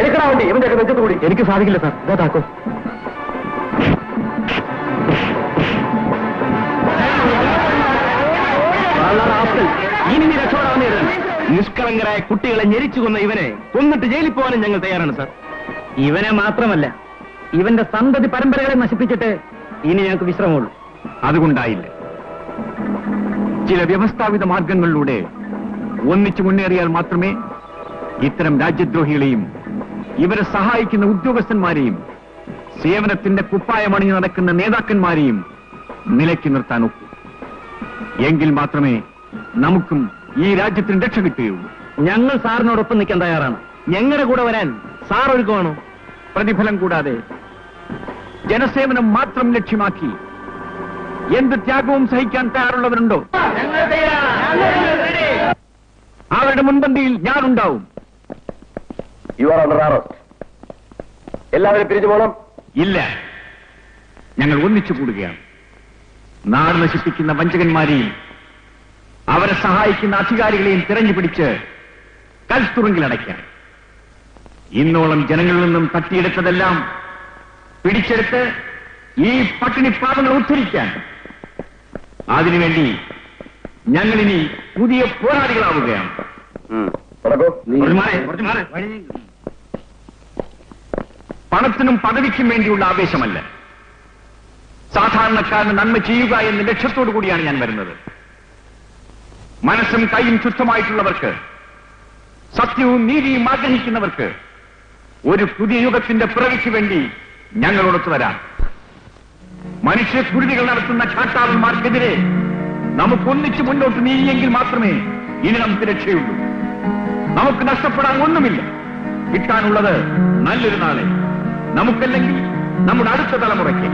എടുക്കണ വണ്ടി ഇവന്റെ ഒക്കെ നെഞ്ചത്ത് കൂടി. എനിക്ക് സാധിക്കില്ല സാർ. ഇതാ താക്കോ. ഇനി നീ രക്ഷപ്പെടാവുന്ന നിഷ്കളങ്കരായ കുട്ടികളെ ഞെരിച്ചു കൊന്ന ഇവനെ കൊന്നിട്ട് ജയിലിൽ പോകാനും ഞങ്ങൾ തയ്യാറാണ് സാർ. ഇവനെ മാത്രമല്ല, ഇവന്റെ സന്തതി പരമ്പരകളെ നശിപ്പിച്ചിട്ട് ഇനി ഞങ്ങൾക്ക് വിശ്രമമുള്ളൂ. അതുകൊണ്ടായില്ല. ചില വ്യവസ്ഥാപിത മാർഗങ്ങളിലൂടെ ഒന്നിച്ചു മുന്നേറിയാൽ മാത്രമേ ഇത്തരം രാജ്യദ്രോഹികളെയും ഇവരെ സഹായിക്കുന്ന ഉദ്യോഗസ്ഥന്മാരെയും സേവനത്തിന്റെ കുപ്പായമണിഞ്ഞു നടക്കുന്ന നേതാക്കന്മാരെയും നിലയ്ക്ക് നിർത്താൻ ഒക്കൂ. എങ്കിൽ മാത്രമേ നമുക്കും ഈ രാജ്യത്തിന് രക്ഷ കിട്ടുകയുള്ളൂ. ഞങ്ങൾ സാറിനോടൊപ്പം നിൽക്കാൻ തയ്യാറാണ്. ഞങ്ങളുടെ കൂടെ വരാൻ സാർ ഒരുക്കമാണോ? പ്രതിഫലം കൂടാതെ ജനസേവനം മാത്രം ലക്ഷ്യമാക്കി എന്ത് ത്യാഗവും സഹിക്കാൻ തയ്യാറുള്ളവരുണ്ടോ? അവരുടെ മുൻപന്തിയിൽ ഞാനുണ്ടാവും. You are under arrest. എല്ലാവരും പിരിഞ്ഞു പോകണം. ഇല്ല, ഞങ്ങൾ ഒന്നിച്ചു കൂടുകയാണ്. നാട് നശിപ്പിക്കുന്ന വഞ്ചകന്മാരെയും അവരെ സഹായിക്കുന്ന അധികാരികളെയും തിരഞ്ഞുപിടിച്ച് കൽത്തുറുങ്കിലടയ്ക്കാൻ. ഇന്നോളം ജനങ്ങളിൽ നിന്നും തട്ടിയെടുത്തതെല്ലാം പിടിച്ചെടുത്ത് ഈ പട്ടിണിപ്പാവങ്ങൾ ഉദ്ധരിക്കാൻ. അതിനുവേണ്ടി ഞങ്ങളിനി പുതിയ പോരാളികളാവുകയാണ്. പണത്തിനും പദവിക്കും വേണ്ടിയുള്ള ആവേശമല്ല, സാധാരണക്കാരന് നന്മ ചെയ്യുക എന്ന ലക്ഷ്യത്തോടു കൂടിയാണ് ഞാൻ വരുന്നത്. മനസ്സും കൈയും ശുദ്ധമായിട്ടുള്ളവർക്ക്, സത്യവും നീതിയും ആഗ്രഹിക്കുന്നവർക്ക് ഒരു പുതിയ യുഗത്തിന്റെ പിറവിക്ക് വേണ്ടി ഞങ്ങളോടൊത്ത് വരാം. മനുഷ്യക്കുരുതികൾ നടത്തുന്ന ചാട്ടാളന്മാർക്കെതിരെ നമുക്കൊന്നിച്ച് മുന്നോട്ട് നീങ്ങിയെങ്കിൽ മാത്രമേ ഇനി നമുക്ക് രക്ഷയുള്ളൂ. നമുക്ക് നഷ്ടപ്പെടാൻ ഒന്നുമില്ല. കിട്ടാനുള്ളത് നല്ലൊരു നാളെ, നമുക്കല്ലെങ്കിൽ നമ്മുടെ അടുത്ത തലമുറയ്ക്ക്.